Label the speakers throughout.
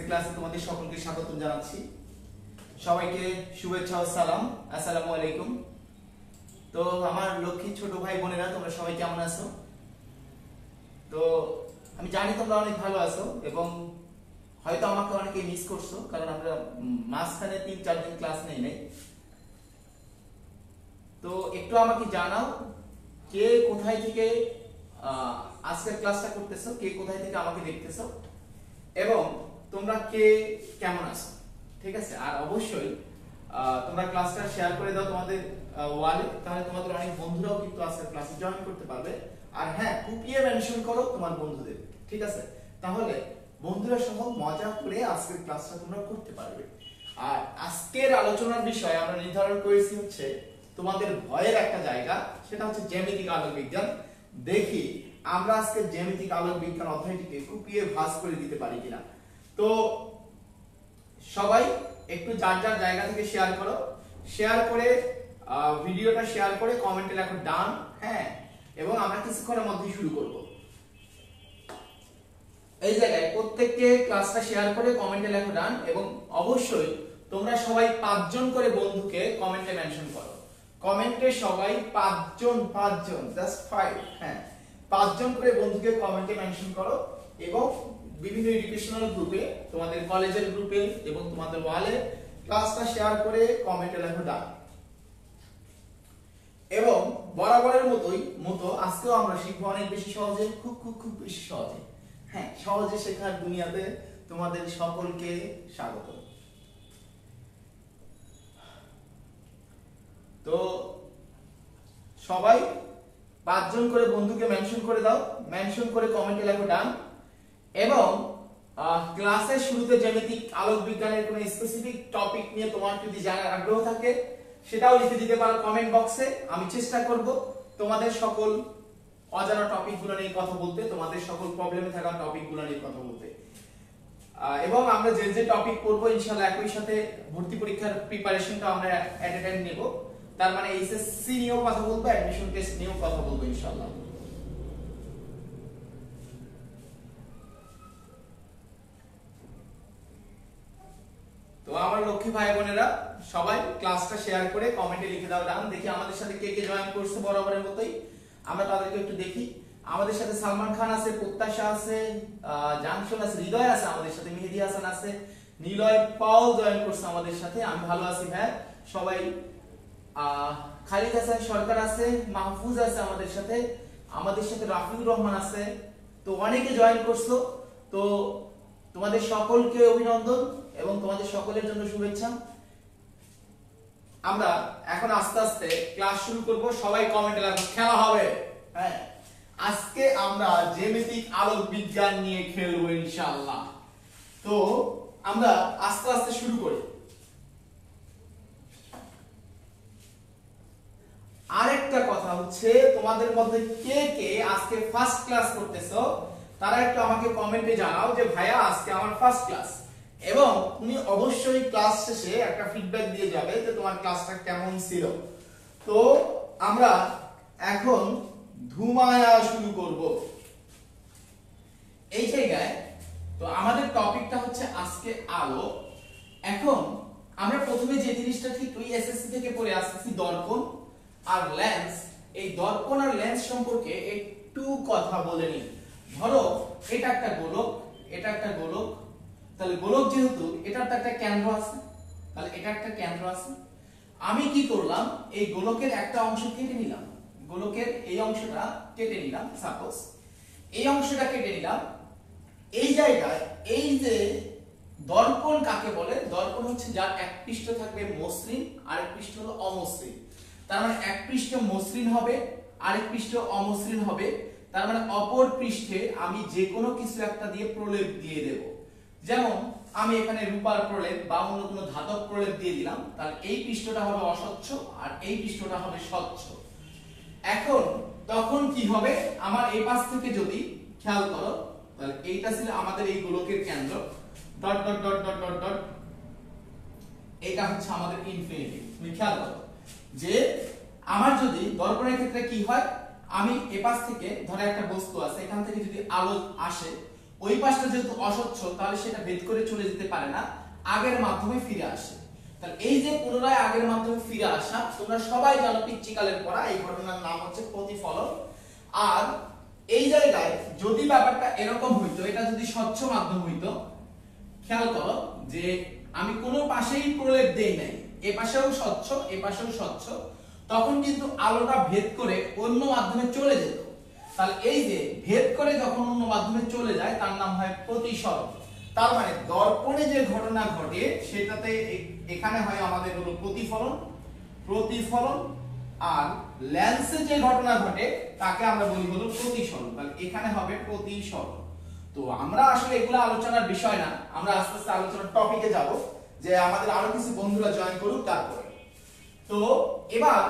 Speaker 1: ক্লাসে তোমাদের সকলকে স্বাগত জানাচ্ছি। সবাইকে শুভেচ্ছা ও সালাম। আসসালামু আলাইকুম। তো আমার লক্ষ্মী ছোট ভাই বোনেরা, তোমরা সবাই কেমন আছো? তো আমি জানি তোমরা অনেক ভালো আছো এবং হয়তো আমাকে অনেকে মিস করছো, কারণ আমরা মাঝখানে 3-4 দিন ক্লাস নেই নাই। তো একটু আমাকে জানাও কে কোথায় থেকে আজকের ক্লাসটা করতেছো, কে কোথায় থেকে আমাকে দেখতেছো এবং তোমরা কে কেমন আছো, ঠিক আছে? আর অবশ্যই তোমরা ক্লাসটা শেয়ার করে দাও তোমাদের ওয়ালে, তাহলে তোমাদের অনেক বন্ধুরাও কিন্তু আজকের ক্লাসে জয়েন করতে পারবে। আর হ্যাঁ, কুপিয়ে মেনশন করো তোমার বন্ধুদের, ঠিক আছে? তাহলে বন্ধুরা সহ মজা করে আজকের ক্লাসটা তোমরা করতে পারবে। আর আজকের আলোচনার বিষয় আমরা নির্ধারণ করেছি হচ্ছে তোমাদের ভয়ের একটা জায়গা, সেটা হচ্ছে জ্যামিতিক আলোক বিজ্ঞান। দেখি আমরা আজকে জ্যামিতিক আলোক বিজ্ঞান অধ্যায়টিকে কুপিয়ে ভাঁজ করে দিতে পারি কিনা। তো সবাই একটু যার যার জায়গা থেকে শেয়ার করো, শেয়ার করে ভিডিওটা শেয়ার করে কমেন্টে লেখো ডান, হ্যাঁ, এবং আমরা কিছুক্ষণের মধ্যেই শুরু করব। এই জায়গায় প্রত্যেককে ক্লাসটা শেয়ার করে কমেন্টে লেখো ডান, এবং অবশ্যই তোমরা সবাই 5 জন করে বন্ধুকে কমেন্টে মেনশন করো। কমেন্টে সবাই 5 জন জাস্ট 5, হ্যাঁ, 5 জন করে বন্ধুকে কমেন্টে মেনশন করো এবং বিভিন্ন এডুকেশনাল গ্রুপে, তোমাদের কলেজের গ্রুপে এবং তোমাদের ওয়ালে ক্লাসটা শেয়ার করে কমেন্টে লেখো ডান। এবং বরাবরের মতো আজকেও আমরা শিখবো অনেক বেশি সহজে, খুব বেশি সহজে। হ্যাঁ, সহজে শেখার দুনিয়াতে তোমাদের সকলকে স্বাগত। তো সবাই 5 জন করে বন্ধুকে মেনশন করে দাও, মেনশন করে কমেন্টে লেখো ডান। এবং ক্লাসের শুরুতে জ্যামিতিক আলোক বিজ্ঞানের কোনো স্পেসিফিক টপিক নিয়ে তোমার যদি জানার আগ্রহ থাকে সেটাও লিখে দিতে পারো কমেন্ট বক্সে। আমি চেষ্টা করব তোমাদের সকল অজানা টপিকগুলো নিয়ে কথা বলতে, তোমাদের সকল প্রবলেমে থাকা টপিকগুলো নিয়ে কথা বলতে। এবং আমরা যে টপিক পড়বো ইনশাআল্লাহ একই সাথে ভর্তি পরীক্ষার প্রিপারেশনটা আমরা এট এ টাইম নেব। তার মানে এইচএসসি নিয়েও কথা বলবো, অ্যাডমিশন টেস্ট নিয়েও কথা বলবো ইনশাআল্লাহ। তো আমার লক্ষ্মী ভাই বোনেরা, সবাই ক্লাসটা শেয়ার করে কমেন্টে লিখে দাও ডান। দেখি আমাদের সাথে কে কে জয়েন করছে বরাবরের মতোই, আমরা তাদেরকে একটু দেখি। আমাদের সাথে সালমান খান আছে, প্রত্যাশা আছে, জাংশন আছে, হৃদয় আছে, আমাদের সাথে মেহেদি হাসান আছে, নিলয় পাউল জয়েন করছে আমাদের সাথে। আমি ভালো আছি ভাই, সবাই। খালিদ হাসান সরকার আছে, মাহফুজ আছে আমাদের সাথে রাফিউর রহমান আছে। তো অনেকে জয়েন করছো, তো তোমাদের সকলকে অভিনন্দন এবং তোমাদের সকলের জন্য শুভেচ্ছা। আমরা এখন আস্তে আস্তে ক্লাস শুরু করব। সবাই কমেন্টে লেখো খেলা হবে। হ্যাঁ, আজকে আমরা জ্যামিতিক আলোক বিজ্ঞান নিয়ে খেলবো ইনশাআল্লাহ। তো আমরা আস্তে আস্তে শুরু করি। আরেকটা কথা হচ্ছে, তোমাদের মধ্যে কে কে আজকে ফার্স্ট ক্লাস করতেছো তারা একটু আমাকে কমেন্টে জানাও যে ভাইয়া আজকে আমার ফার্স্ট ক্লাস। এবং তুমি অবশ্যই ক্লাস শেষে একটা ফিডব্যাক দিয়ে যাবে যে তোমার ক্লাসটা কেমন ছিল। তো আমরা এখন ধুমায়া শুরু করব এই জায়গায়। তো আমাদের টপিকটা হচ্ছে আজকে আলো। এখন আমরা প্রথমে যে জিনিসটা ঠিক ওই এসএসসি থেকে পড়ে আসতেছি, দর্পণ আর লেন্স। এই দর্পণ আর লেন্স সম্পর্কে একটু কথা বলে নিই। ধরো এটা একটা গোলক, এটা একটা গোলক। তাহলে গোলক যেহেতু এটার তো একটা কেন্দ্র আছে, তাহলে এটা একটা কেন্দ্র আছে। আমি কি করলাম, এই গোলকের একটা অংশ কেটে নিলাম, গোলকের এই অংশটা কেটে নিলাম, সাপোজ এই অংশটা কেটে নিলাম। এই জায়গায় এই যে দর্পণ কাকে বলে? দর্পণ হচ্ছে যার এক পৃষ্ঠ থাকবে মসৃণ, আরেক পৃষ্ঠ হলো অমসৃণ। তার মানে এক পৃষ্ঠ মসৃণ হবে, আরেক পৃষ্ঠ অমসৃণ হবে। তার মানে অপর পৃষ্ঠে আমি যে কোনো কিছু একটা দিয়ে প্রলেপ দিয়ে দেব। যেমন আমি এখানে রূপার প্রলেপ বা অন্য কোনো ধাতব প্রলেপ দিয়ে দিলাম, তাহলে এই পৃষ্ঠটা হবে অস্বচ্ছ আর এই পৃষ্ঠটা হবে স্বচ্ছ। এখন তখন কি হবে, আমার এই পাশ থেকে যদি খেয়াল করো, তাহলে এইটা ছিল আমাদের এই গোলকের কেন্দ্র, dot dot dot dot dot dot, এটা হচ্ছে আমাদের ইনফিনিটি। তুমি খেয়াল করো যে আমার যদি দর্পণের ক্ষেত্রে কি হয়, আমি এপাশ থেকে ধরে একটা বস্তু আছে, এখান থেকে যদি আলো আসে, ওই পাশটা যেহেতু অসচ্ছল তাহলে সেটা ভেদ করে চলে যেতে পারে না, আগের মাধ্যমে ফিরে আসে। তাহলে এই যে পুনরায় আগের মাধ্যমে ফিরে আসা, তোমরা সবাই জানো পিচ্চিকালের পড়া, এই ঘটনার নাম হচ্ছে প্রতিফলন। আর এই জায়গায় যদি ব্যাপারটা এরকম হইতো, এটা যদি স্বচ্ছ মাধ্যম হইতো, খেয়াল করো যে আমি কোনো পাশেই প্রলেপ দেই নাই, এ পাশেও স্বচ্ছ এ পাশেও স্বচ্ছ, তখন কিন্তু আলোটা ভেদ করে অন্য মাধ্যমে চলে যেত। তাহলে এই যে ভেদ করে যখন অন্য মাধ্যমে চলে যায় তার নাম হয় প্রতিসরণ। তার মানে দর্পণে যে ঘটনা ঘটে সেটাতে এখানে হয় আমাদের হলো প্রতিফলন, প্রতিফলন, আর লেন্সে যে ঘটনা ঘটে তাকে আমরা বলি হলো প্রতিসরণ। তাহলে এখানে হবে প্রতিসরণ। তো আমরা আসলে এগুলো আলোচনার বিষয় না, আমরা আস্তে আস্তে আলোচনার টপিকে যাব, যে আমাদের আরো কিছু বন্ধুরা জয়েন করুক তারপরে। তো এবার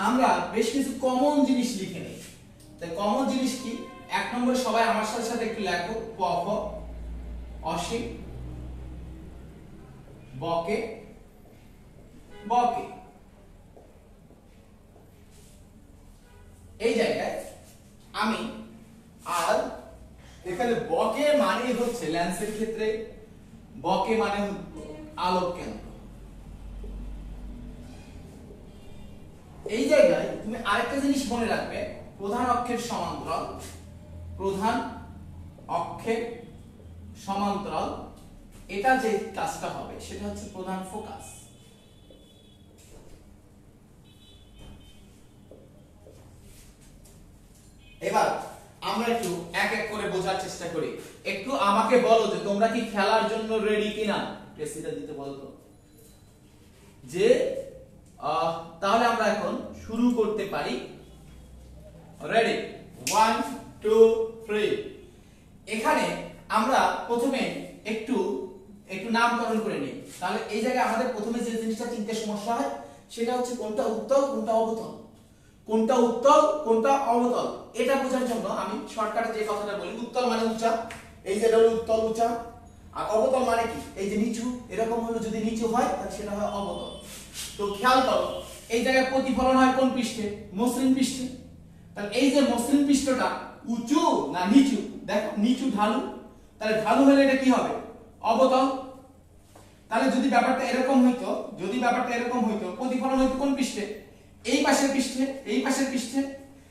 Speaker 1: আমরা বেশ কিছু কমন জিনিস লিখে নেই। তাই কমন জিনিস কি? এক নম্বরে সবাই আমার সাথে সাথে একটু লেখো, প ফ, অসীম, বকে, বকে। এই জায়গায় আমি আর এখানে বকে মানে হচ্ছে লেন্সের ক্ষেত্রে বকে মানে আলোক কেন্দ্র। এই জায়গায় তুমি আরেকটা জিনিস মনে রাখবে, প্রধান অক্ষের সমান্তরাল, প্রধান অক্ষের সমান্তরাল, এটা যে কাজটা হবে সেটা হচ্ছে প্রধান ফোকাস। এবার আমরা একটু এক এক করে বোঝার চেষ্টা করি। একটু আমাকে বলো যে তোমরা কি খেলার জন্য রেডি কিনা, প্রেসিটা দিতে বলো তো। যে তাহলে আমরা এখন শুরু করতে পারি। রেডি, 1 2 3। এখানে আমরা প্রথমে একটু নামকরণ করে নিই। তাহলে এই জায়গায় আমাদের প্রথমে যে জিনিসটা চিনতে সমস্যা হয় সেটা হচ্ছে কোনটা উত্তল কোনটা অবতল, কোনটা উত্তল কোনটা অবতল। এটা বোঝার জন্য আমি শর্টকাটে যে কথাটা বলি, উত্তল মানে উঁচা, এই যে হলো উত্তল উঁচা, আর অবতল মানে কি এই যে নিচু, এরকম হলো যদি নিচু হয় তাহলে সেটা হয় অবতল। তো খেয়াল করো এই জায়গায় প্রতিফলন হয় কোন পৃষ্ঠে? মসৃণ পৃষ্ঠে। তাহলে এই যে মসৃণ পৃষ্ঠটা উঁচু না নিচু? দেখো নিচু ঢালু, তাহলে ঢালু হলে এটা কি হবে? অবতল। তাহলে যদি ব্যাপারটা এরকম হইতো, প্রতিফলন হইতো কোন পৃষ্ঠে? এই পাশের পৃষ্ঠে, এই পাশের পৃষ্ঠে।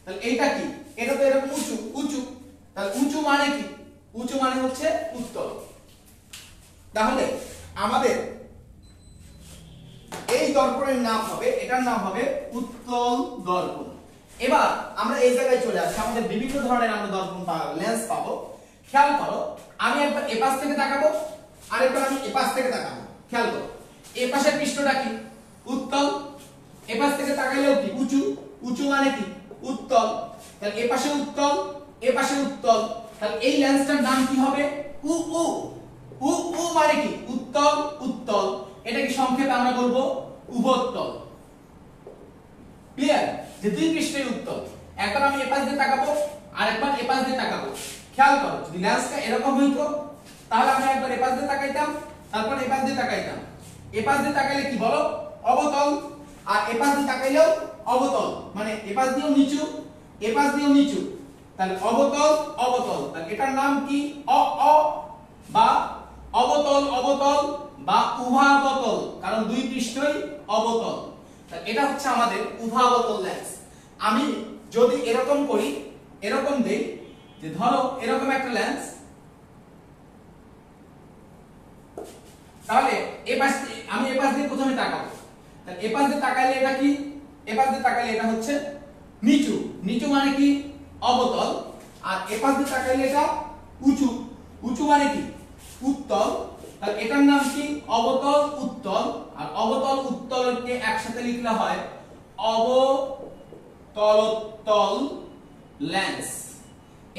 Speaker 1: তাহলে এইটা কি? এটা তো এরকম উঁচু উঁচু, তাহলে উঁচু মানে কি? উঁচু মানে হচ্ছে উত্তল। তাহলে আমাদের এই দর্পণের নাম হবে, এটার নাম হবে উত্তল দর্পণ। এবার আমরা এই জায়গায় চলে আসি, আমাদের বিভিন্ন ধরনের আমরা দর্পণ পাবো, লেন্স পাবো। খেয়াল করো আমি একবার এ পাশ থেকে তাকাবো, আরেকবার আমি এ পাশ থেকে তাকাবো। খেয়াল করো এই পাশের পৃষ্ঠটা কি? উত্তল। এ পাশ থেকে তাকাইলেও কি? উঁচু। উঁচু মানে কি? উত্তল। তাহলে এ পাশে উত্তল, এ পাশে উত্তল, তাহলে এই লেন্সটার নাম কি হবে? উ উ উ উ মানে কি? উত্তল উত্তল। এটাকে সংক্ষেপে আমরা বলবো উভোত্তল। ক্লিয়ার? যে দুই পৃষ্ঠের উত্তল। একবার আমি এ পাশ দিয়ে তাকাবো, আরেকবার এ পাশ দিয়ে তাকাবো। খেয়াল করো যদি লেন্সটা এরকম হইতো তাহলে আমরা একবার এ পাশ দিয়ে তাকাইতাম, তারপর এ পাশ দিয়ে তাকাইতাম। এ পাশ দিয়ে তাকাইলে কি বলো? অবতল। আর এ পাশ দিয়ে তাকাইলেও অবতল, মানে এ পাশ দিয়েও নিচু, এ পাশ দিয়েও নিচু, তাহলে অবতল অবতল। তাহলে এটার নাম কি? অ অ বা অবতল অবতল বা উভাবতল, কারণ দুই পৃষ্ঠই অবতল। তাহলে এটা হচ্ছে আমাদের উভাবতল লেন্স। আমি যদি এরকম করি, এরকম দেই, যে ধরো এরকম একটা লেন্স, তাহলে আমি এ পাশ দিয়ে প্রথমে তাকাবো। তাহলে এ পাশ দিয়ে তাকাইলে এটা কি? এ পাশ দিয়ে তাকাইলে এটা হচ্ছে নিচু। নিচু মানে কি? অবতল। আর এ পাশ দিয়ে তাকাইলে এটা উঁচু। উঁচু মানে কি? উত্তল। তাহলে এটার নাম কি? অবতল উত্তল। আর অবতল উত্তলকে একসাথে লিখলে হয় অবতলোত্তল লেন্স।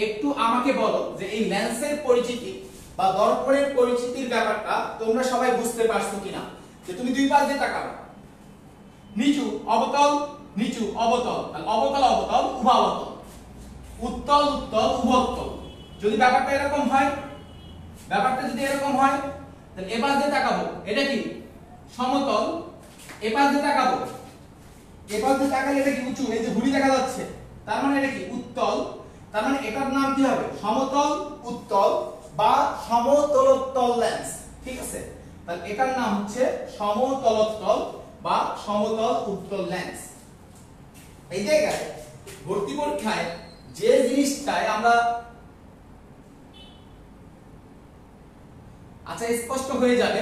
Speaker 1: একটু আমাকে বলো যে এই লেন্সের পরিচিতি বা দর্পণের পরিচিতির ব্যাপারটা তোমরা সবাই বুঝতে পারছো কিনা? যে তুমি দুই পাশ দিয়ে তাকাবে, নিচু অবতল নিচু অবতল, তাহলে অবতল অবতল উভাবতল, উত্তল উত্তল উভোত্তল। যদি ব্যাপারটা এরকম হয়, তাহলে এ পাশ দিয়ে তাকাবো, এটা কি? সমতল। এ পাশ দিয়ে তাকাবো, এ পাশ দিয়ে তাকালে এটা কি? উঁচু। এই যে ভুঁড়ি দেখা যাচ্ছে, তার মানে এটা কি? উত্তল। তার মানে এটার নাম কি হবে? সমতল উত্তল বা সমতলোত্তল লেন্স। ঠিক আছে, তাহলে এটার নাম হচ্ছে সমতলোত্তল বা সমতল উত্তল লেন্স। এই জায়গায় ভর্তি পরীক্ষায় যে জিনিসটাই আমরা আচ্ছা স্পষ্ট হয়ে যাবে,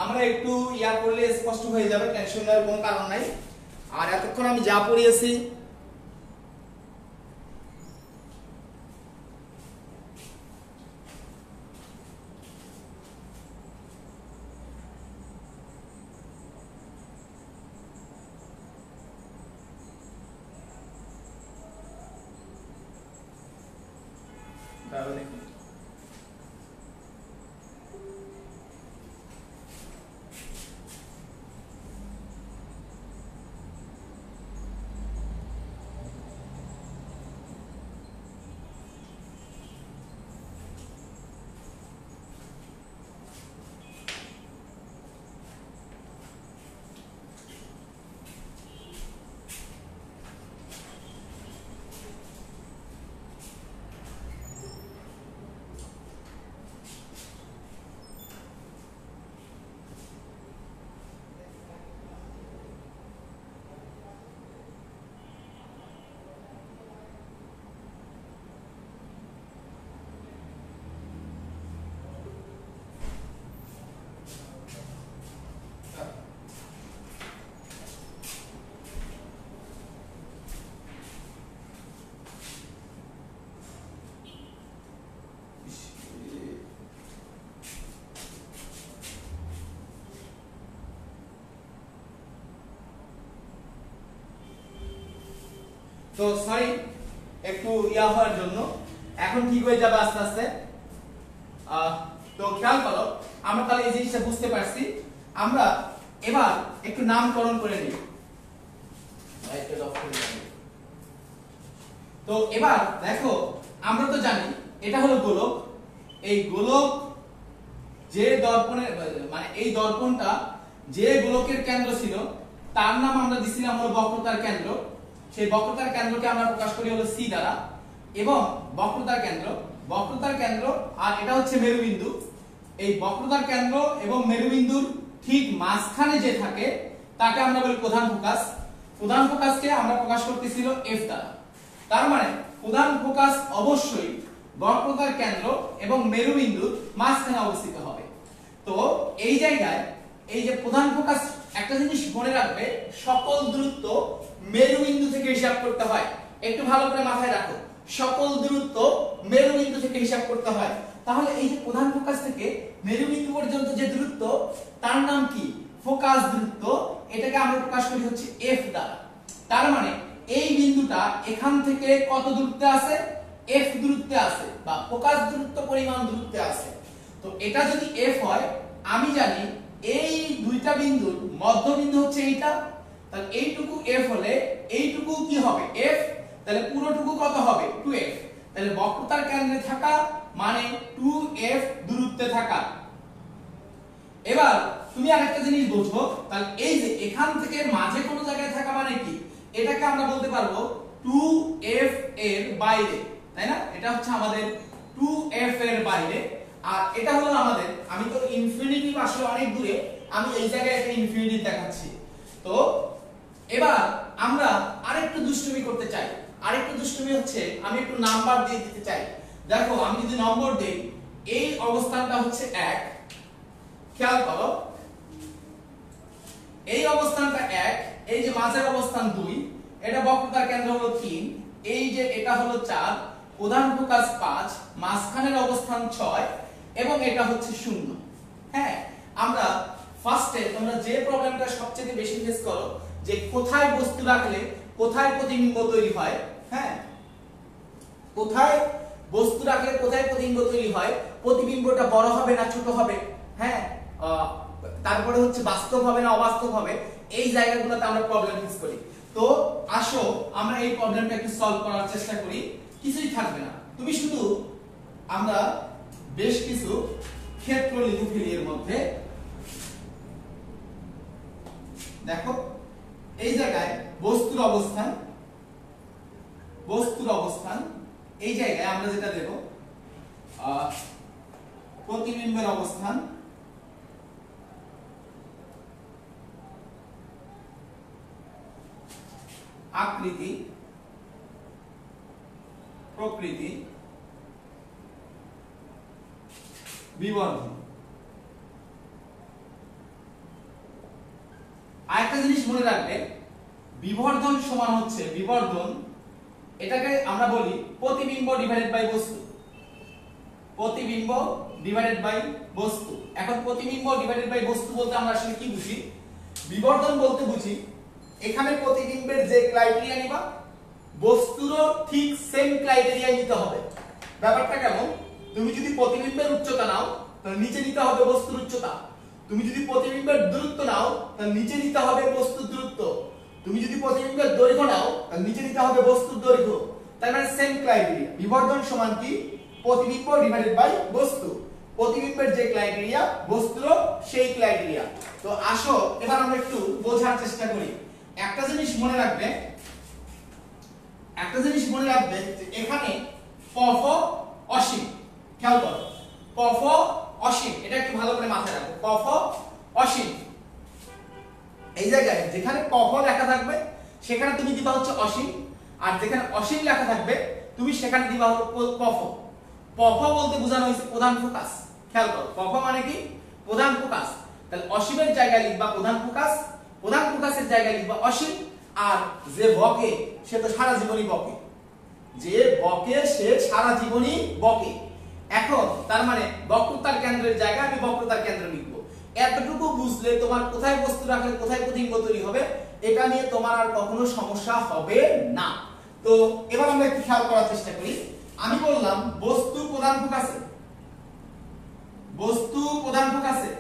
Speaker 1: আমরা একটু ইয়া করলে স্পষ্ট হয়ে যাবে, টেনশন নেওয়ার কোনো কারণ নাই। আর এতক্ষণ আমি যা পড়িয়েছি তাহলে তো সরি একটু ইয়া হওয়ার জন্য, এখন ঠিক হয়ে যাবে আস্তে আস্তে। তো খেয়াল করো, আমরা তাহলে এই জিনিসটা বুঝতে পারছি। আমরা এবার একটু নামকরণ করে নিই। তো এবার দেখো, আমরা তো জানি এটা হলো গোলক। এই গোলক যে দর্পণের মানে এই দর্পণটা যে গোলকের কেন্দ্র ছিল তার নাম আমরা দিছিলাম হলো বক্রতার কেন্দ্র। সেই বক্রতার কেন্দ্রকে আমরা প্রকাশ করি হলো সি দ্বারা, এবং বক্রতার কেন্দ্র আর এটা হচ্ছে মেরুবিন্দু। এই বক্রতার কেন্দ্র এবং মেরুবিন্দুর ঠিক মাঝখানে যে থাকে তাকে আমরা বলি প্রধান ফোকাস। প্রধান ফোকাসকে আমরা প্রকাশ করতেছিল এফ দ্বারা। তার মানে প্রধান ফোকাস অবশ্যই বক্রতার কেন্দ্র এবং মেরুবিন্দুর মাঝখানে অবস্থিত হবে। তো এই জায়গায় এই যে প্রধান ফোকাস, একটা জিনিস মনে রাখবে, সকল দূরত্ব মেরুবিন্দু থেকে হিসাব করতে হয়। একটু ভালো করে মাথায় রাখো, সকল দূরত্ব মেরুবিন্দু থেকে হিসাব করতে হয়। তাহলে এই যে প্রধান ফোকাস থেকে মেরুবিন্দু পর্যন্ত যে দূরত্ব তার নাম কি? ফোকাস দূরত্ব। এটাকে আমরা প্রকাশ করি হচ্ছে এফ দ্বারা। তার মানে এই বিন্দুটা এখান থেকে কত দূরত্বে আছে? এফ দূরত্বে আছে, বা ফোকাস দূরত্ব পরিমাণ দূরত্বে আছে। তো এটা যদি এফ হয়, আমি জানি এই দুইটা বিন্দুর মধ্যবিন্দু হচ্ছে এইটা, তাহলে এইটুকু এফ হলে এইটুকু কি হবে? এফ। তাহলে পুরোটুকু কত হবে? 2f। তাহলে বক্রতার কেন্দ্রে থাকা মানে 2f দূরত্বে থাকা। এবার তুমি আরেকটা জিনিস বুঝো, তাহলে এই যে এখান থেকে মাঝে কোনো জায়গায় থাকা মানে কি? এটাকে আমরা বলতে পারবো 2f এর বাইরে, তাই না? এটা হচ্ছে আমাদের 2f এর বাইরে। আর এটা হলো আমাদের, আমি তো ইনফিনিটি আসলে অনেক দূরে, আমি এই জায়গায় একটা ইনফিনিটি দেখাচ্ছি। তো এবার আমরা আরেকটু দুষ্টুমি করতে চাই। আরেকটু দুষ্টুমি হচ্ছে, আমি একটু নাম্বার দিয়ে দিতে চাই। দেখো, আমি যদি নম্বর দেই, এই অবস্থানটা হচ্ছে 1, খেয়াল করো, এই অবস্থানটা 1, এই যে মাঝের অবস্থান 2, এটা বক্রতার কেন্দ্র হলো 3, এই যে এটা হলো 4, প্রধান ফোকাস 5, মাঝখানের অবস্থান 6 এবং এটা হচ্ছে 0। হ্যাঁ, আমরা ফার্স্টে তোমরা যে প্রবলেমটা সবচেয়ে বেশি ফেস করো, যে কোথায় বস্তু রাখলে কোথায় প্রতিবিম্ব তৈরি হয়। হ্যাঁ, কোথায় বস্তু রাখলে কোথায় প্রতিবিম্ব তৈরি হয়, প্রতিবিম্বটা বড় হবে না ছোট হবে, হ্যাঁ, তারপরে হচ্ছে বাস্তব হবে না অবাস্তব হবে, এই জায়গাগুলোতে আমরা প্রবলেম ফেস করি। তো আসো আমরা এই প্রবলেমটা একটু সলভ করার চেষ্টা করি। কিছুই থাকবে না, তুমি শুধু আমরা বেশ কিছু ক্ষেত্র লিখে ফেলি এর মধ্যে। দেখো, এই জায়গায় বস্তুর অবস্থান, এই জায়গায় আমরা যেটা দেব প্রতিবিম্বের অবস্থান, আকৃতি, প্রকৃতি, বিবর্ধন। আরেকটা জিনিস মনে রাখবে, বিবর্ধন সমান হচ্ছে, বিবর্ধন এটাকে আমরা বলি প্রতিবিম্ব ডিভাইডেড বাই বস্তু, প্রতিবিম্ব ডিভাইডেড বাই বস্তু। এখন প্রতিবিম্ব ডিভাইডেড বাই বস্তু বলতে আমরা আসলে কি বুঝি? বিবর্ধন বলতে বুঝি এখানে প্রতিবিম্বের যে ক্রাইটেরিয়া নিবা বস্তুরও ঠিক সেম ক্রাইটেরিয়া নিতে হবে। ব্যাপারটা কেমন? তুমি যদি প্রতিবিম্বের উচ্চতা নাও তাহলে নিচে নিতে হবে বস্তুর উচ্চতা, তুমি যদি প্রতিবিম্বের দূরত্ব নাও তাহলে নিচে নিতে হবে বস্তুর দূরত্ব, তুমি যদি প্রতিবিম্বের দৈর্ঘ্য নাও তাহলে নিচে নিতে হবে বস্তুর দৈর্ঘ্য। তার মানে সেম ক্রাইটেরিয়া। বিবর্ধন সমান কি? প্রতিবিম্ব ডিভাইডেড বাই বস্তু, প্রতিবিম্বের যে ক্রাইটেরিয়া বস্তুরও সেই ক্রাইটেরিয়া। তো আসো এবার আমরা একটু বোঝার চেষ্টা করি। একটা জিনিস মনে রাখবে, যে এখানে পফ অসীম, খেয়াল করো, পফ অসীম, এটা একটু ভালো করে মাথায় রাখো, পফ অসীম। এই জায়গায় যেখানে পফ লেখা থাকবে সেখানে তুমি দিবা হচ্ছে অসীম, আর যেখানে অসীম লেখা থাকবে তুমি সেখানে দিবা হচ্ছে পফ। পফ বলতে বোঝানো হয়েছে প্রধান ফোকাস। খেয়াল করো, পফ মানে কি? প্রধান ফোকাস। তাহলে অসীমের জায়গায় লিখবা প্রধান ফোকাস, প্রধান ফোকাসের জায়গায় লিখবা অসীম। আর যে বকে সে তো সারা জীবনই বকে, যে বকে সে সারা জীবনই বকে। এখন তার মানে বক্রতার কেন্দ্রের জায়গায় আমি বক্রতার কেন্দ্র লিখব। এতটুকু বুঝলে তোমার কোথায় বস্তু রাখলে কোথায় প্রতিবিম্ব তৈরি হবে এটা নিয়ে তোমার আর কখনো সমস্যা হবে না। তো এবার আমরা একটু খেয়াল করার চেষ্টা করি। আমি বললাম বস্তু প্রধান ফোকাসে, বস্তু প্রধান ফোকাসে,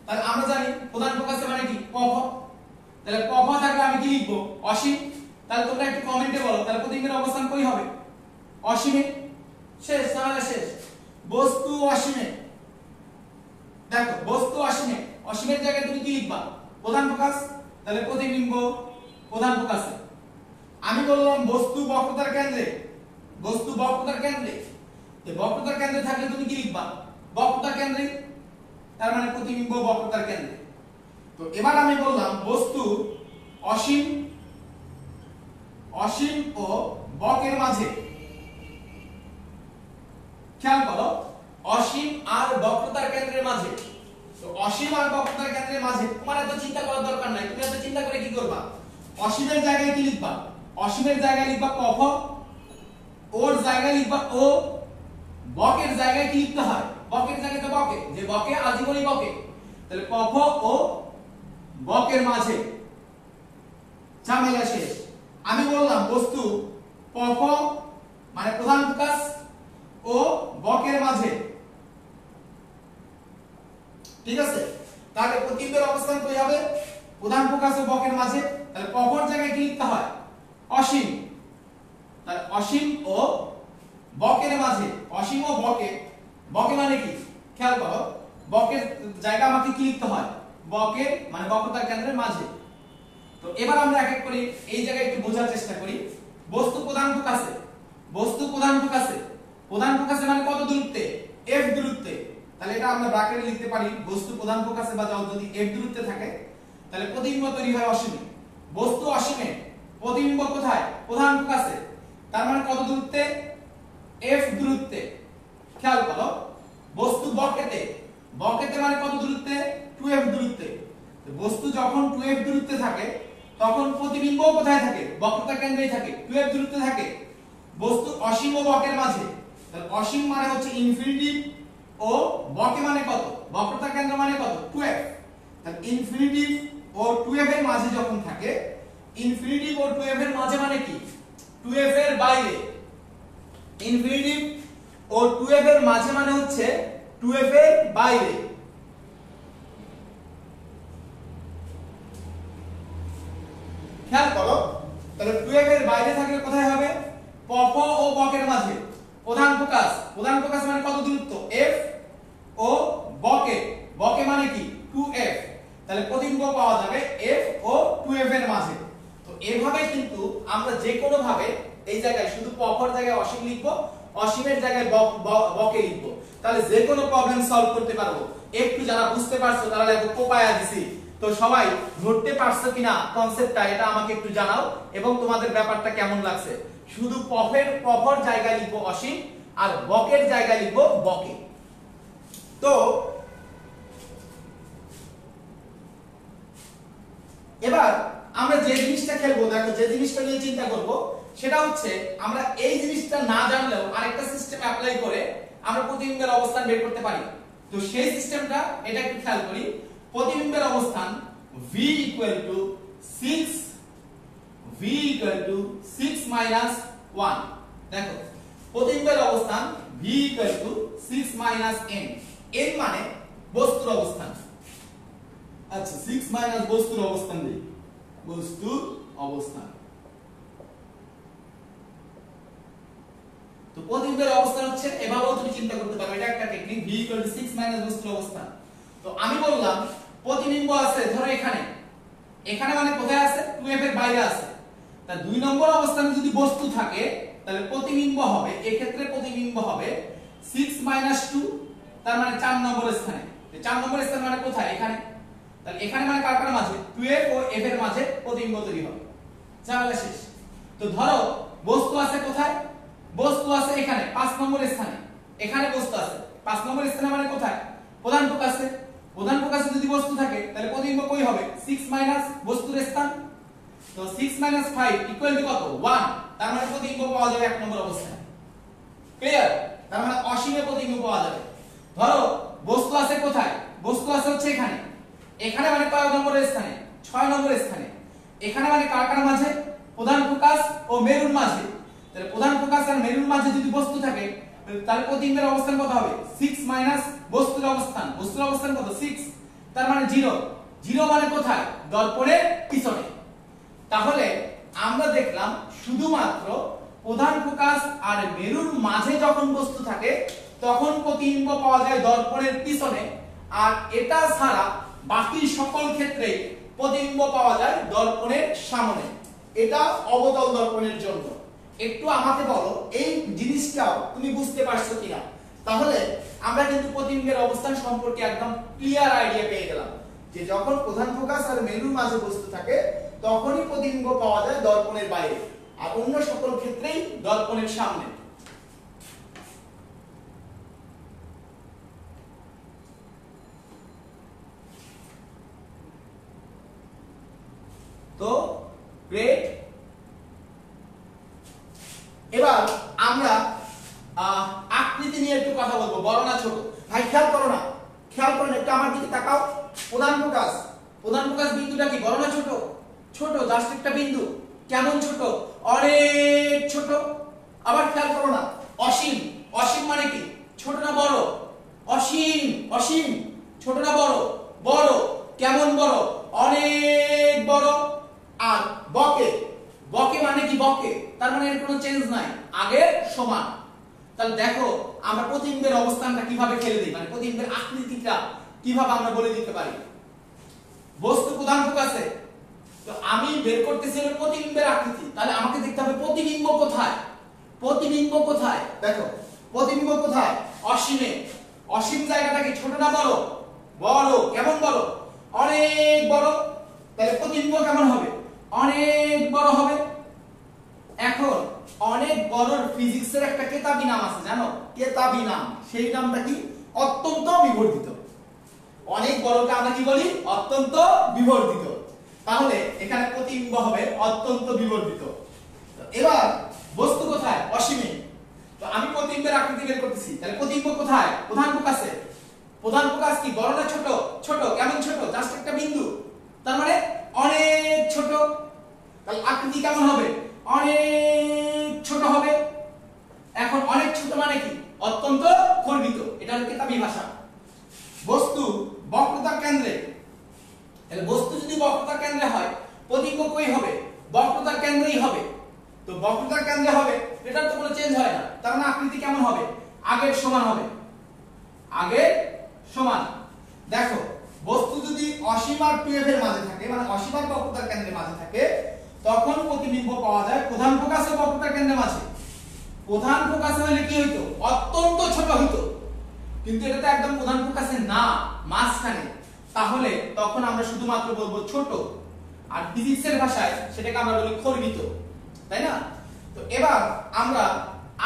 Speaker 1: তাহলে আমরা জানি প্রধান ফোকাসে মানে কি? পফ। তাহলে পফ থাকলে আমি কি লিখবো? অসীম। তাহলে তোমরা একটু কমেন্টে বলো তাহলে প্রতিবিম্বের অবস্থান কই হবে? অসীমে। শেষ, তাহলে শেষ। বস্তু অসীমে, দেখো বস্তু অসীমে, অসীমের জায়গায় তুমি কি লিখবা? প্রধান ফোকাস। তাহলে প্রতিবিম্ব প্রধান ফোকাসে। আমি বললাম বস্তু বক্রতার কেন্দ্রে, বস্তু বক্রতার কেন্দ্রে, এই বক্রতার কেন্দ্রে থাকলে তুমি কি লিখবা? বক্রতার কেন্দ্রে, তার মানে প্রতিবিম্ব বক্রতার কেন্দ্রে। তো এবার আমি বললাম বস্তু অসীম, অসীম ও বকের মাঝে, খেয়াল করো, অসীম আর বক্রতার কেন্দ্রের মাঝে। তো অসীম আর বক্রতার কেন্দ্রের মাঝে তোমার এত চিন্তা করার দরকার নাই। তুমি এত চিন্তা করে কি করবা? অসীমের জায়গায় কি লিখবা? অসীমের জায়গায় লিখবা কফ, ওর জায়গায় লিখবা ও, বকের জায়গায় কি লিখতে হয়? বকের জায়গায় তো বকে, যে বকে আজীবনই বকে। তাহলে কফ ও বকের মাঝে, ঝামেলা শেষ। আমি বললাম বস্তু কফ মানে প্রধান ফোকাস ও বকের মাঝে, ঠিক আছে? তাহলে প্রতিবিম্বের অবস্থান কই হবে? প্রধান ফোকাস ও বকের মাঝে। তাহলে কফর জায়গায় কি লিখতে হয়? অসীম। তাহলে অসীম ও বকের মাঝে, অসীম ও বকে, বকে মানে কি? খেয়াল করো, বকের জায়গা আমাকে কি লিখতে হয়? বকের মানে বক্রতার কেন্দ্রের মাঝে। তো এবার আমরা এক এক করে এই জায়গায় একটু বোঝার চেষ্টা করি। বস্তু প্রধান ফোকাসে, বস্তু প্রধান ফোকাসে, প্রধান ফোকাসে মানে কত দূরত্বে? f দূরত্বে। তাহলে এটা আমরা ব্র্যাকেটে লিখতে পারি বস্তু প্রধান ফোকাসে বা যদি f দূরত্বে থাকে তাহলে প্রতিবিম্ব তৈরি হয় অসীমে। বস্তু অসীমে, প্রতিবিম্ব কোথায়? প্রধান ফোকাসে। তার মানে কত দূরত্বে? f দূরত্বে। খেয়াল করো, বস্তু বকেতে, বকেতে মানে কত দূরত্বে? 2f দূরত্বে। বস্তু যখন 2f দূরত্বে থাকে তখন প্রতিবিম্ব কোথায় থাকে? বক্রতার কেন্দ্রেই থাকে, 2f দূরত্বে থাকে। বস্তু অসীম ও বকের মাঝে, তাহলে অসীম মানে হচ্ছে ইনফিনিটি ও বকে মানে কত? বক্রতার কেন্দ্র মানে কত? 2f। তাহলে ইনফিনিটি ও 2f এর মাঝে যখন থাকে, ইনফিনিটি ও 2f এর মাঝে মানে কি? 2f এর বাইরে। ইনফিনিটি ও 2f এর মাঝে মানে হচ্ছে 2f এর বাইরে। খেয়াল করো, তাহলে 2f এর বাইরে থাকলে কোথায় হবে? পফ ও বকের মাঝে। প্রধান ফোকাস, প্রধান ফোকাস মানে কত দূরত্ব? f ও বকে, বকে মানে কি? 2f। তাহলে প্রতিবিম্ব পাওয়া যাবে f ও 2f এর মাঝে। তো এভাবে কিন্তু আমরা যে কোনো ভাবে এই জায়গায় শুধু পপর জায়গায় অসীম লিখবো, অসীমের জায়গায় বকে লিখবো, তাহলে যে কোনো প্রবলেম সলভ করতে পারবো। একটু যারা বুঝতে পারছো তারা লেখো কোপায়া দিছি। তো সবাই ধরতে পারছো কিনা কনসেপ্টটা, এটা আমাকে একটু জানাও এবং তোমাদের ব্যাপারটা কেমন লাগছে। শুধু পপর জায়গায় লিখবো অসীম আর বকের জায়গায় লিখবো বকে। তো এবার আমরা যে জিনিসটা খেলবো, দেখো যে জিনিসটা নিয়ে চিন্তা করব সেটা হচ্ছে আমরা এই জিনিসটা না জানলেও আরেকটা সিস্টেম অ্যাপ্লাই করে আমরা প্রতিবিম্বের অবস্থান বের করতে পারি। তো সেই সিস্টেমটা এটা একটু খেয়াল করি। প্রতিবিম্বের অবস্থান v = 6 minus 1। দেখো প্রতিবিম্বের অবস্থান v = 6 minus n। n মানে বস্তুর অবস্থান। আচ্ছা 6 মাইনাস বস্তুর অবস্থান দেই, বস্তুর অবস্থান। তো প্রতিবিম্বের অবস্থান হচ্ছে এভাবেও তুমি চিন্তা করতে পারো, এটা একটা টেকনিক, v = 6 মাইনাস বস্তুর অবস্থান। তো আমি বললাম প্রতিবিম্ব আছে ধরো এখানে, এখানে মানে কোথায় আছে 2f এর বাইরে আছে। তা 2 নম্বর অবস্থানে যদি বস্তু থাকে তাহলে প্রতিবিম্ব হবে, এই ক্ষেত্রে প্রতিবিম্ব হবে 6 - 2, তার মানে 4 নম্বর স্থানে। 4 নম্বর স্থান মানে কোথায়, এখানে। তাহলে এখানে মানে কার কার মাঝে 2f ও f এর মাঝে প্রতিবিম্ব তৈরি হবে, ঝামেলা শেষ। তো ধরো বস্তু আছে কোথায়, বস্তু আছে এখানে 5 নম্বর স্থানে, এখানে বস্তু আছে 5 নম্বর স্থানে মানে কোথায় প্রধান ফোকাসে। প্রধান ফোকাসে যদি বস্তু থাকে তাহলে প্রতিবিম্ব কই হবে 6 মাইনাস বস্তুর স্থান। তো 6 - 5 = কত 1, তার মানে প্রতিবিম্ব পাওয়া যাবে 1 নম্বর অবস্থায়। ক্লিয়ার? তার মানে অসীমে প্রতিবিম্ব পাওয়া যাবে। ধরো বস্তু আছে কোথায়, বস্তু আছে হচ্ছে এখানে, এখানে মানে কয় নম্বরের স্থানে 6 নম্বরের স্থানে। এখানে মানে কার কার মাঝে প্রধান ফোকাস ও মেরুর মাঝে। তাহলে প্রধান ফোকাস আর মেরুর মাঝে যদি বস্তু থাকে তাহলে প্রতিবিম্বের অবস্থান কত হবে 6 মাইনাস বস্তুর অবস্থান। বস্তুর অবস্থান কত 6, তার মানে 0। 0 মানে কোথায় দর্পণের পিছনে। তাহলে আমরা দেখলাম শুধুমাত্র প্রধান ফোকাস আর মেরুর মাঝে যখন বস্তু থাকে তখন প্রতিবিম্ব পাওয়া যায় দর্পণের পিছনে, আর এটা ছাড়া বাকি সকল ক্ষেত্রে প্রতিবিম্ব পাওয়া যায় দর্পণের সামনে। এটা অবতল দর্পণের জন্য। একটু আমাকে বলো এই জিনিসটাও তুমি বুঝতে পারছো কিনা। তাহলে আমরা কিন্তু প্রতিবিম্বের অবস্থান সম্পর্কে একদম ক্লিয়ার আইডিয়া পেয়ে গেলাম যে যখন প্রধান ফোকাস আর মেরুর মাঝে বস্তু থাকে তখনই প্রতিবিম্ব পাওয়া যায় দর্পণের বাইরে, আর অন্য সকল ক্ষেত্রেই দর্পণের সামনে। তো গ্রেট। এবার আমরা আকৃতি নিয়ে একটু কথা বলবো, বড় না ছোট। ভাই খেয়াল করো না, খেয়াল করো না, একটু আমার দিকে তাকাও। প্রধান ফোকাস, প্রধান ফোকাস বিন্দুটা কি বড় না ছোট? ছোট, জাস্ট একটা বিন্দু। কেমন ছোট? অনেক ছোট। আবার খেয়াল করো না, অসীম, অসীম মানে কি ছোট না বড়? অসীম, অসীম ছোট না বড়? বড়। কেমন বড়? অনেক বড়। আর বকে, বকে মানে কি বকে, তার মানে এর কোনো চেঞ্জ নাই, আগের সমান। তাহলে দেখো আমরা প্রতিবিম্বের অবস্থানটা কিভাবে ফেলে দিই, মানে প্রতিবিম্বের আকৃতিটা কিভাবে আমরা বলে দিতে পারি। বস্তু প্রধান ফোকাসে, তো আমি বের করতেছি হলো প্রতিবিম্বের আকৃতি। তাহলে আমাকে দেখতে হবে প্রতিবিম্ব কোথায়, প্রতিবিম্ব কোথায়। দেখো প্রতিবিম্ব কোথায়? অসীমে। অসীম জায়গাটা কি ছোট না বড়? বড়। কেমন বড়? অনেক বড়। তাহলে প্রতিবিম্ব কেমন হবে? অনেক বড় হবে। এখন অনেক বড়র ফিজিক্সের একটা কেতাবি নাম আছে, জানো? কেতাবি নাম, সেই নামটা কি? অত্যন্ত বিবর্ধিত। অনেক বড়কে আমরা কি বলি? অত্যন্ত বিবর্ধিত। তাহলে এখানে প্রতিবিম্ব হবে অত্যন্ত বিবর্ধিত। এবার বস্তু কোথায়? অসীমে। তো আমি প্রতিবিম্বের আকৃতি বের করতেছি, তাহলে প্রতিবিম্ব কোথায়? প্রধান ফোকাসে। প্রধান ফোকাস কি বড় না ছোট? ছোট। কেমন ছোট? জাস্ট একটা বিন্দু, তার মানে অনেক ছোট। তাহলে আকৃতি কেমন হবে? অনেক ছোট হবে। এখন অনেক ছোট মানে কি? অত্যন্ত খর্বিত। এটা হলো কেতাবি ভাষা। বস্তু বক্রতার কেন্দ্রে, তাহলে বস্তু যদি বক্রতার কেন্দ্রে হয় প্রতিবিম্ব কই হবে? বক্রতার কেন্দ্রেই হবে। তো বক্রতার কেন্দ্রে হবে, এটার তো কোনো চেঞ্জ হয় না, তার মানে আকৃতি কেমন হবে? আগের সমান হবে, আগের সমান। দেখো বস্তু যদি অসীম আর 2f এর মাঝে থাকে, মানে অসীম আর বক্রতার কেন্দ্রের মাঝে থাকে, তখন প্রতিবিম্ব পাওয়া যায় প্রধান ফোকাস ও বক্রতার কেন্দ্রের মাঝে। প্রধান ফোকাসে হলে কি হইতো? অত্যন্ত ছোট হইতো, কিন্তু এটা তো একদম প্রধান ফোকাসে না, মাঝখানে। তাহলে তখন আমরা শুধুমাত্র বলবো ছোট, আর ফিজিক্সের ভাষায় সেটাকে আমরা বলি খর্বিত, তাই না? তো এবার আমরা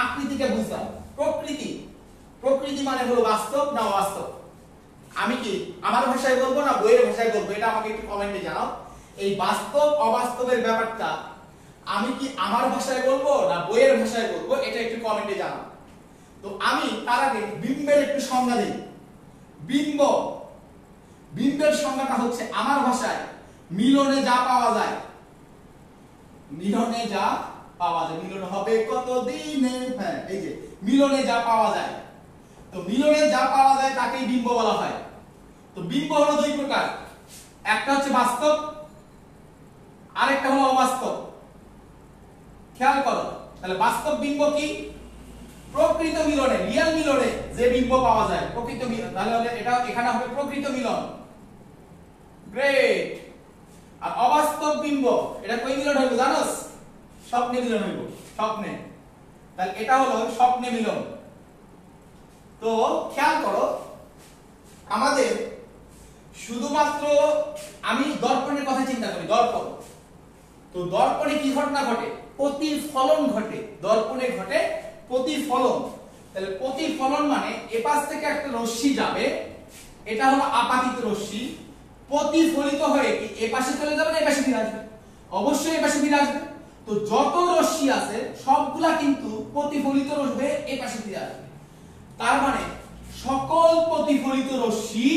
Speaker 1: আকৃতিকে বুঝলাম। প্রকৃতি, প্রকৃতি মানে হলো বাস্তব না অবাস্তব? আমি কি আমার ভাষায় বলবো না বইয়ের ভাষায় বলবো, এটা আমাকে একটু কমেন্টে জানাও। এই বাস্তব অবাস্তবের ব্যাপারটা আমি কি আমার ভাষায় বলবো না বইয়ের ভাষায় বলবো, এটা একটু কমেন্টে জানাও। তো আমি তার আগে বিম্বের একটু সংজ্ঞা দেই। বিম্ব, বিম্বের সংজ্ঞাটা হচ্ছে আমার ভাষায় মিলনে যা পাওয়া যায়। মিলনে যা পাওয়া যায়, মিলন হবে কত দিনে, হ্যাঁ এই যে মিলনে যা পাওয়া যায়। তো মিলনে যা পাওয়া যায় তাকেই বিম্ব বলা হয়। তো বিম্ব হলো দুই প্রকার, একটা হচ্ছে বাস্তব, আরেকটা হলো অবাস্তব। খেয়াল করো, তাহলে বাস্তব বিম্ব কি? প্রকৃত মিলনে, রিয়েল মিলনে যে বিম্ব পাওয়া যায়, প্রকৃত মিলন, তাহলে এটা এখানে হবে প্রকৃত মিলন। গ্রেট। আর অবাস্তব বিম্ব, এটা কই মিলন হইব জানোস? স্বপ্নে মিলন হইব, স্বপ্নে। তাহলে এটা হলো স্বপ্নে মিলন। তো খেয়াল করো, আমাদের শুধুমাত্র আমি দর্পণের কথা চিন্তা করি, দর্পণ। তো দর্পণে কি ঘটনা ঘটে? প্রতিফলন ঘটে। দর্পণে ঘটে প্রতিফলন। তাহলে প্রতিফলন মানে এপাশ থেকে একটা রশ্মি যাবে, এটা হলো আপাতিত রশ্মি, প্রতিফলিত হয়ে কি এপাশে চলে যাবে না এপাশে ফিরে আসবে? অবশ্যই এপাশে ফিরে আসবে। তো যত রশ্মি আছে সবগুলা কিন্তু প্রতিফলিত হয়ে এপাশে ফিরে আসবে। তার মানে সকল প্রতিফলিত রশ্মি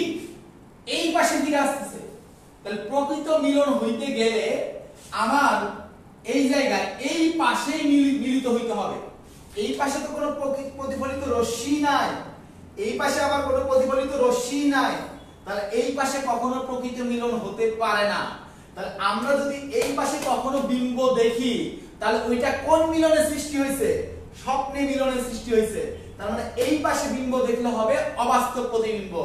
Speaker 1: এই পাশে ফিরে আসতেছে। তাহলে প্রকৃত মিলন হইতে গেলে আমার এই জায়গায় এই পাশেই মিলিত হইতে হবে। এই পাশে তো কোনো প্রতিফলিত রশ্মি নাই, এই পাশে আবার কোনো প্রতিফলিত রশ্মি নাই, তাহলে এই পাশে কখনো প্রকৃত মিলন হতে পারে না। তাহলে আমরা যদি এই পাশে কখনো বিম্ব দেখি, তাহলে ওইটা কোন মিলনের সৃষ্টি হয়েছে? স্বপ্নে মিলনের সৃষ্টি হয়েছে। তার মানে এই পাশে বিম্ব দেখলে হবে অবাস্তব প্রতিবিম্ব,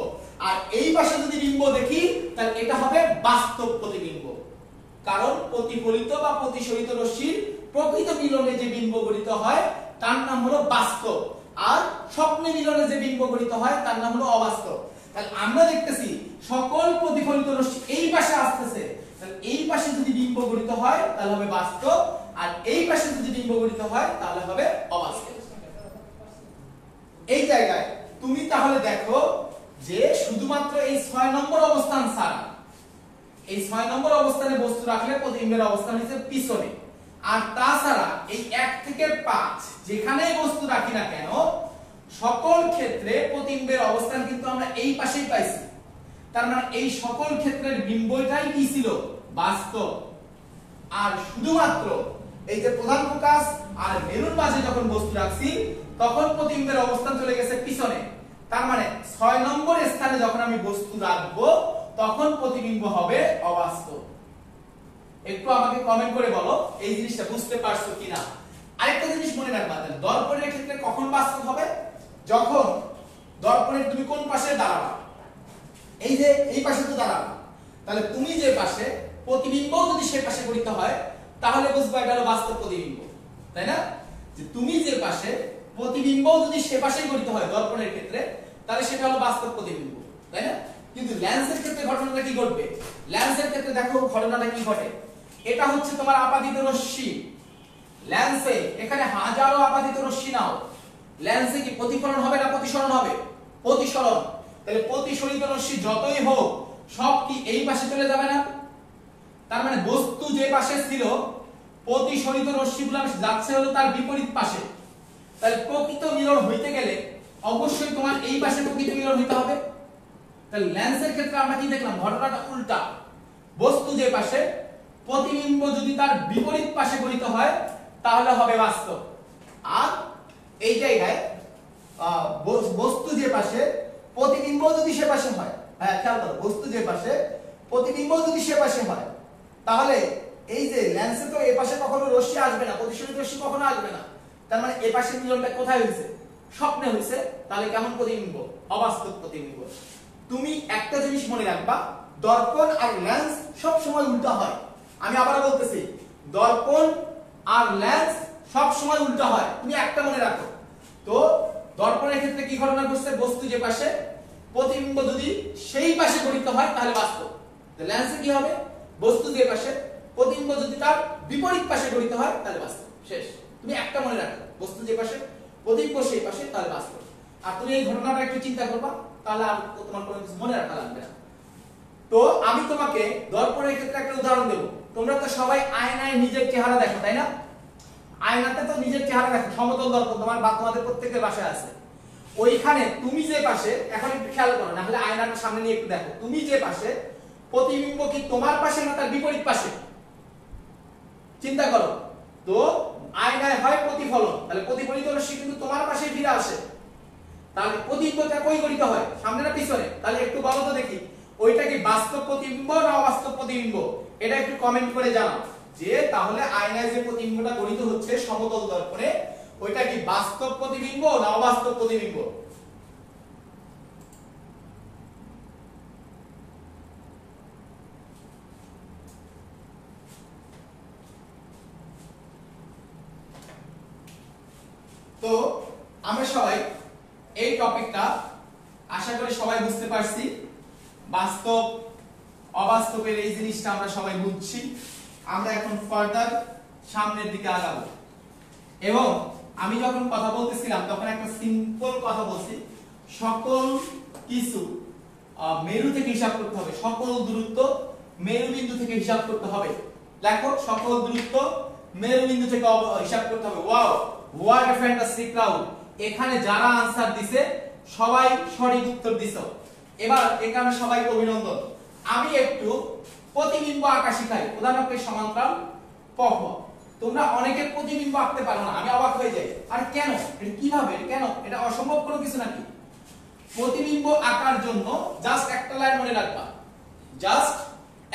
Speaker 1: আর এই পাশে যদি বিম্ব দেখি তাহলে এটা হবে বাস্তব প্রতিবিম্ব। কারণ প্রতিফলিত বা প্রতিসরিত রশ্মির প্রকৃত মিলনে যে বিম্ব গঠিত হয় তার নাম হলো বাস্তব, আর স্বপ্নে মিলনে যে বিম্ব গঠিত হয় তার নাম হলো অবাস্তব। তাহলে আমরা দেখতেছি সকল প্রতিফলিত রশ্মি এই পাশে আসতেছে, তাহলে এই পাশে যদি বিম্ব গঠিত হয় তাহলে হবে বাস্তব, আর এই পাশে যদি বিম্ব গঠিত হয় তাহলে হবে অবাস্তব। এই জায়গায় তুমি তাহলে দেখো যে শুধুমাত্র এই 6 নম্বর অবস্থান ছাড়া, এই 6 নম্বর অবস্থানে বস্তু রাখলে প্রতিবিম্বের অবস্থান হচ্ছে পিছনে, আর তাছাড়া এই 1 থেকে 5 যেখানেই বস্তু রাখি না কেন সকল ক্ষেত্রে প্রতিবিম্বের অবস্থান কিন্তু আমরা এই পাশেই পাইছি। তার মানে এই সকল ক্ষেত্রের বিম্বটাই কি ছিল? বাস্তব। আর শুধুমাত্র এই যে প্রধান ফোকাস আর মেরুর মাঝে যখন বস্তু রাখছি তখন প্রতিবিম্বের অবস্থান চলে গেছে পিছনে। তার মানে 6 নম্বর স্থানে যখন আমি বস্তু রাখবো তখন প্রতিবিম্ব হবে অবাস্তব। একটু আমাকে কমেন্ট করে বলো এই জিনিসটা বুঝতে পারছো কিনা। আরেকটা জিনিস মনে রাখবা, দর্পণের ক্ষেত্রে কখন বাস্তব হবে? যখন দর্পণের তুমি কোন পাশে দাঁড়াবা, এই যে এই পাশে তো দাঁড়াবা, তাহলে তুমি যে পাশে প্রতিবিম্ব যদি সে পাশে গঠিত হয় তাহলে বুঝবা এটা হলো বাস্তব প্রতিবিম্ব, তাই না? যে তুমি যে পাশে প্রতিবিম্ব যদি সে পাশে গঠিত হয় দর্পণের ক্ষেত্রে তাহলে সেটা হলো বাস্তব প্রতিবিম্ব, তাই না? কিন্তু লেন্সের ক্ষেত্রে ঘটনাটা কি ঘটবে? লেন্সের ক্ষেত্রে দেখো ঘটনাটা কি ঘটে। এটা হচ্ছে তোমার আপাতিত রশ্মি, লেন্সে এখানে হাজারো আপাতিত রশ্মি নাও, লেন্সে কি প্রতিফলন হবে না প্রতিসরণ হবে? প্রতিসরণ। তাহলে প্রতিসরিত রশ্মি যতই হোক সব কি এই পাশে চলে যাবে না? তার মানে বস্তু যে পাশে ছিল প্রতিসরিত রশ্মিগুলো যাচ্ছে হলো তার বিপরীত পাশে। তাহলে প্রকৃত মিলন হইতে গেলে অবশ্যই তোমার এই পাশে প্রকৃত মিলন হইতে হবে। তাহলে লেন্সের ক্ষেত্রে আমরা কি দেখলাম? ঘটনাটা উল্টা। বস্তু যে পাশে প্রতিবিম্ব যদি তার বিপরীত পাশে গঠিত হয় তাহলে হবে বাস্তব, আর এই জায়গায় বস্তু যে পাশে প্রতিবিম্ব যদি সে পাশে হয়, হ্যাঁ খেয়াল করো, বস্তু যে পাশে প্রতিবিম্ব যদি সে পাশে হয় তাহলে এই যে লেন্সে তো এই পাশে কখনো রশ্মি আসবে না, প্রতিসরিত রশ্মি কখনো আসবে না। তার মানে এই পাশের মিলনটা কোথায় হয়েছে? স্বপ্নে হয়েছে। তাহলে কেমন প্রতিবিম্ব? অবাস্তব প্রতিবিম্ব। তুমি একটা জিনিস মনে রাখবা, দর্পণ আর লেন্স সব সময় উল্টা হয়। আমি আবার বলতেছি, দর্পণ আর লেন্স সব সময় উল্টা হয়, তুমি একটা মনে রাখো। তো দর্পণের ক্ষেত্রে কি ঘটনা ঘটছে, বস্তু যে পাশে, প্রতিবিম্ব যদি সেই পাশে গঠিত হয় তাহলে বাস্তব। তো লেন্সে কি হবে, বস্তু যে পাশে, প্রতিবিম্ব যদি তার বিপরীত পাশে গঠিত হয় তাহলে বাস্তব। শেষ। তুমি একটা মনে রাখো, বস্তু যে পাশে, প্রতিবিম্ব সেই পাশে, তাহলে বাস্তব। আর তুমি এই ঘটনাটা একটু চিন্তা করবা, তাহলে আর তোমার কোনো কিছু মনে রাখা লাগবে না। তো আমি তোমাকে দর্পণের ক্ষেত্রে একটা উদাহরণ দেব। তোমরা তো সবাই আয়নায় নিজের চেহারা দেখো, তাই না? আয়নাতে তো নিজের চেহারা দেখো, সমতল দর্পণ তোমাদের প্রত্যেকের বাসায় আছে। ওইখানে তুমি যে পাশে, এখন একটু খেয়াল করো, না হলে আয়নাটা সামনে নিয়ে একটু দেখো, তুমি যে পাশে, প্রতিবিম্ব কি তোমার পাশে না তার বিপরীত পাশে? চিন্তা করো। তো আয়নায় হয় প্রতিফলন, তাহলে প্রতিফলিত রশ্মি কিন্তু তোমার পাশেই ফিরে আসে। তাহলে প্রতিবিম্বটা কই গঠিত হয়, সামনে না পিছনে? তাহলে একটু বলো তো দেখি, ওইটা কি বাস্তব প্রতিবিম্ব না অবাস্তব প্রতিবিম্ব? এটা একটু কমেন্ট করে জানাও যে তাহলে আয়নায় যে প্রতিবিম্বটা গঠিত হচ্ছে সমতল দর্পণে, ওইটা কি বাস্তব প্রতিবিম্ব না অবাস্তব প্রতিবিম্ব? তো আমরা সবাই এই টপিকটা আশা করি সবাই বুঝতে পারছি। বাস্তব অবাস্তবের এই জিনিসটা আমরা সবাই বুঝছি। আমরা এখন ফার্দার সামনের দিকে আগাবো। এবং আমি যখন কথা বলতেছিলাম তখন একটা সিম্পল কথা বলছি, সকল কিছু মেরু থেকে হিসাব করতে হবে, সকল দূরত্ব মেরুবিন্দু থেকে হিসাব করতে হবে। দেখো, সকল দূরত্ব মেরুবিন্দু থেকে হিসাব করতে হবে। Wow, what a fantastic crowd! এখানে যারা আনসার দিছে সবাই সঠিক উত্তর দিছো। এবার এখানে সবাইকে অভিনন্দন। আমি একটু প্রতিবিম্ব আঁকা শিখাই, প্রধান অক্ষের সমান্তরাল পফ। তোমরা অনেকে প্রতিবিম্ব আঁকতে পারো না, আমি অবাক হয়ে যাই। আর কেন, এটা কিভাবে, কেন? এটা অসম্ভব কোনো কিছু নাকি? প্রতিবিম্ব আঁকার জন্য জাস্ট একটা লাইন মনে রাখবা, জাস্ট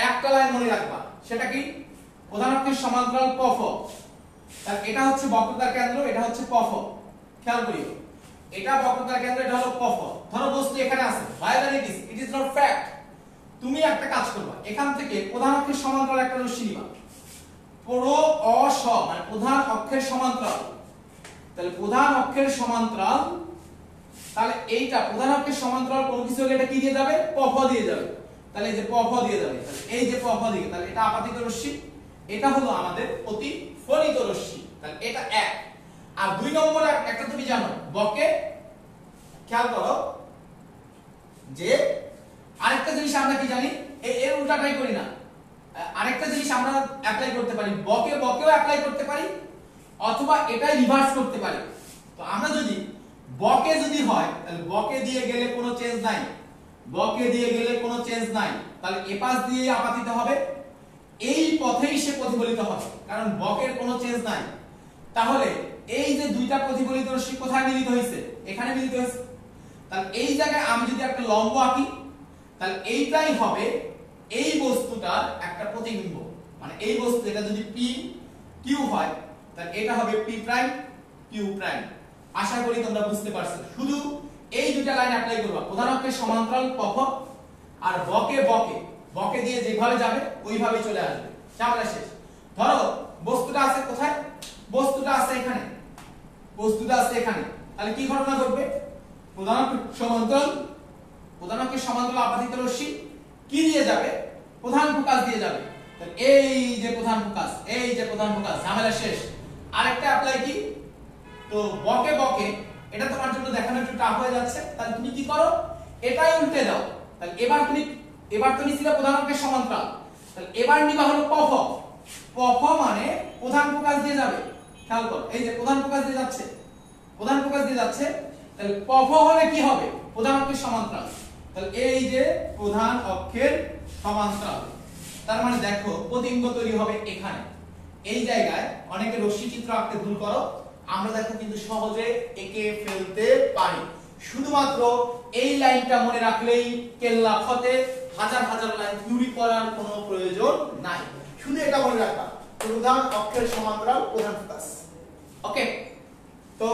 Speaker 1: একটা লাইন মনে রাখবা। সেটা কি? প্রধান অক্ষের সমান্তরাল পফ। তাহলে এটা হচ্ছে বক্রতার কেন্দ্র, এটা হচ্ছে পফ। খেয়াল করিও, এটা বক্রতার কেন্দ্র, এটা হলো পফ। ধরো বস্তু এখানে আছে, হোয়াইদার ইট ইজ নট ফ্যাক্ট। তুমি একটা কাজ করবা, এখান থেকে প্রধান অক্ষের সমান্তরাল একটা রশ্মি নিবা, পুরো অস মানে প্রধান অক্ষের সমান্তরাল। তাহলে প্রধান অক্ষের সমান্তরাল, তাহলে এইটা প্রধান অক্ষের সমান্তরাল কোন কিছু হলে এটা কি দিয়ে যাবে, পফ দিয়ে যাবে। তাহলে এই যে পফ দিয়ে যাবে, তাহলে এই যে পফ দিয়ে, তাহলে এটা আপাতিত রশ্মি, এটা হলো আমাদের প্রতিফলিত রশ্মি। তাহলে এটা এক। আর দুই নম্বর একটা তুমি জানো, বকে। খেয়াল করো যে আরেকটা জিনিস আমরা কি জানি, এর উল্টাটাই করি না, আরেকটা জিনিস আমরা অ্যাপ্লাই করতে পারি, বকেও অ্যাপ্লাই করতে পারি, অথবা এটাই রিভার্স করতে পারি। তো আমরা যদি বকে যদি হয়, তাহলে বকে দিয়ে গেলে কোনো চেঞ্জ নাই, বকে দিয়ে গেলে কোনো চেঞ্জ নাই, তাহলে এ পাশ দিয়ে আপাতিত হবে, এই পথেই সে প্রতিফলিত হবে, কারণ বকের কোনো চেঞ্জ নাই। তাহলে এই যে দুইটা প্রতিফলিত রশ্মি কোথায় মিলিত হয়েছে, এখানে মিলিত হয়েছে। তাহলে এই জায়গায় আমি যদি একটা লম্ব আঁকি, তাহলে এইটাই হবে এই বস্তুটার একটা প্রতিবিম্ব। মানে এই বস্তু, এটা যদি পি কিউ হয়, তাহলে এটা হবে পি প্রাইম কিউ প্রাইম। আশা করি তোমরা বুঝতে পারছো। শুধু এই দুইটা লাইন অ্যাপ্লাই করবা, প্রধান অক্ষের সমান্তরাল পফ, আর বকে দিয়ে যেভাবে যাবে ওইভাবে চলে আসবে, ঝামেলা শেষ। ধরো বস্তুটা আছে কোথায়, বস্তুটা আছে এখানে, বস্তুটা আছে এখানে, তাহলে কি ঘটনা ঘটবে, প্রধান অক্ষের সমান্তরাল আপাতিত রশ্মি কি দিয়ে যাবে, প্রধান ফোকাস দিয়ে যাবে। তাহলে এই যে প্রধান ফোকাস, এই যে প্রধান ফোকাস, ঝামেলা শেষ। আরেকটা অ্যাপ্লাই কি, তো বকে এটা তোমার জন্য দেখানো একটু টাফ হয়ে যাচ্ছে, তাহলে তুমি কি করো, এটাই উল্টে দাও। তাহলে এবার তুমি ছিল প্রধান অক্ষের সমান্তরাল, তাহলে এবার নিবা হলো পফ মানে প্রধান ফোকাস দিয়ে যাবে। খেয়াল করো, এই যে প্রধান ফোকাস দিয়ে যাচ্ছে, প্রধান ফোকাস দিয়ে যাচ্ছে, তাহলে পফ হলে কি হবে, প্রধান অক্ষের সমান্তরাল। তাহলে এই যে প্রধান অক্ষের সমান্তরাল, তার মানে দেখো প্রতিবিম্ব তৈরি হবে এখানে, এই জায়গায়। অনেকে রশ্মি চিত্র আঁকতে ভুল করো, আমরা দেখো কিন্তু সহজে এঁকে ফেলতে পারি। শুধুমাত্র এই লাইনটা মনে রাখলেই কেল্লা ফতে, হাজার হাজার লাইন থিওরি করার কোনো প্রয়োজন নাই। শুধু এটা মনে রাখবা, প্রধান অক্ষের সমান্তরাল প্রধান ফোকাস। ওকে, তো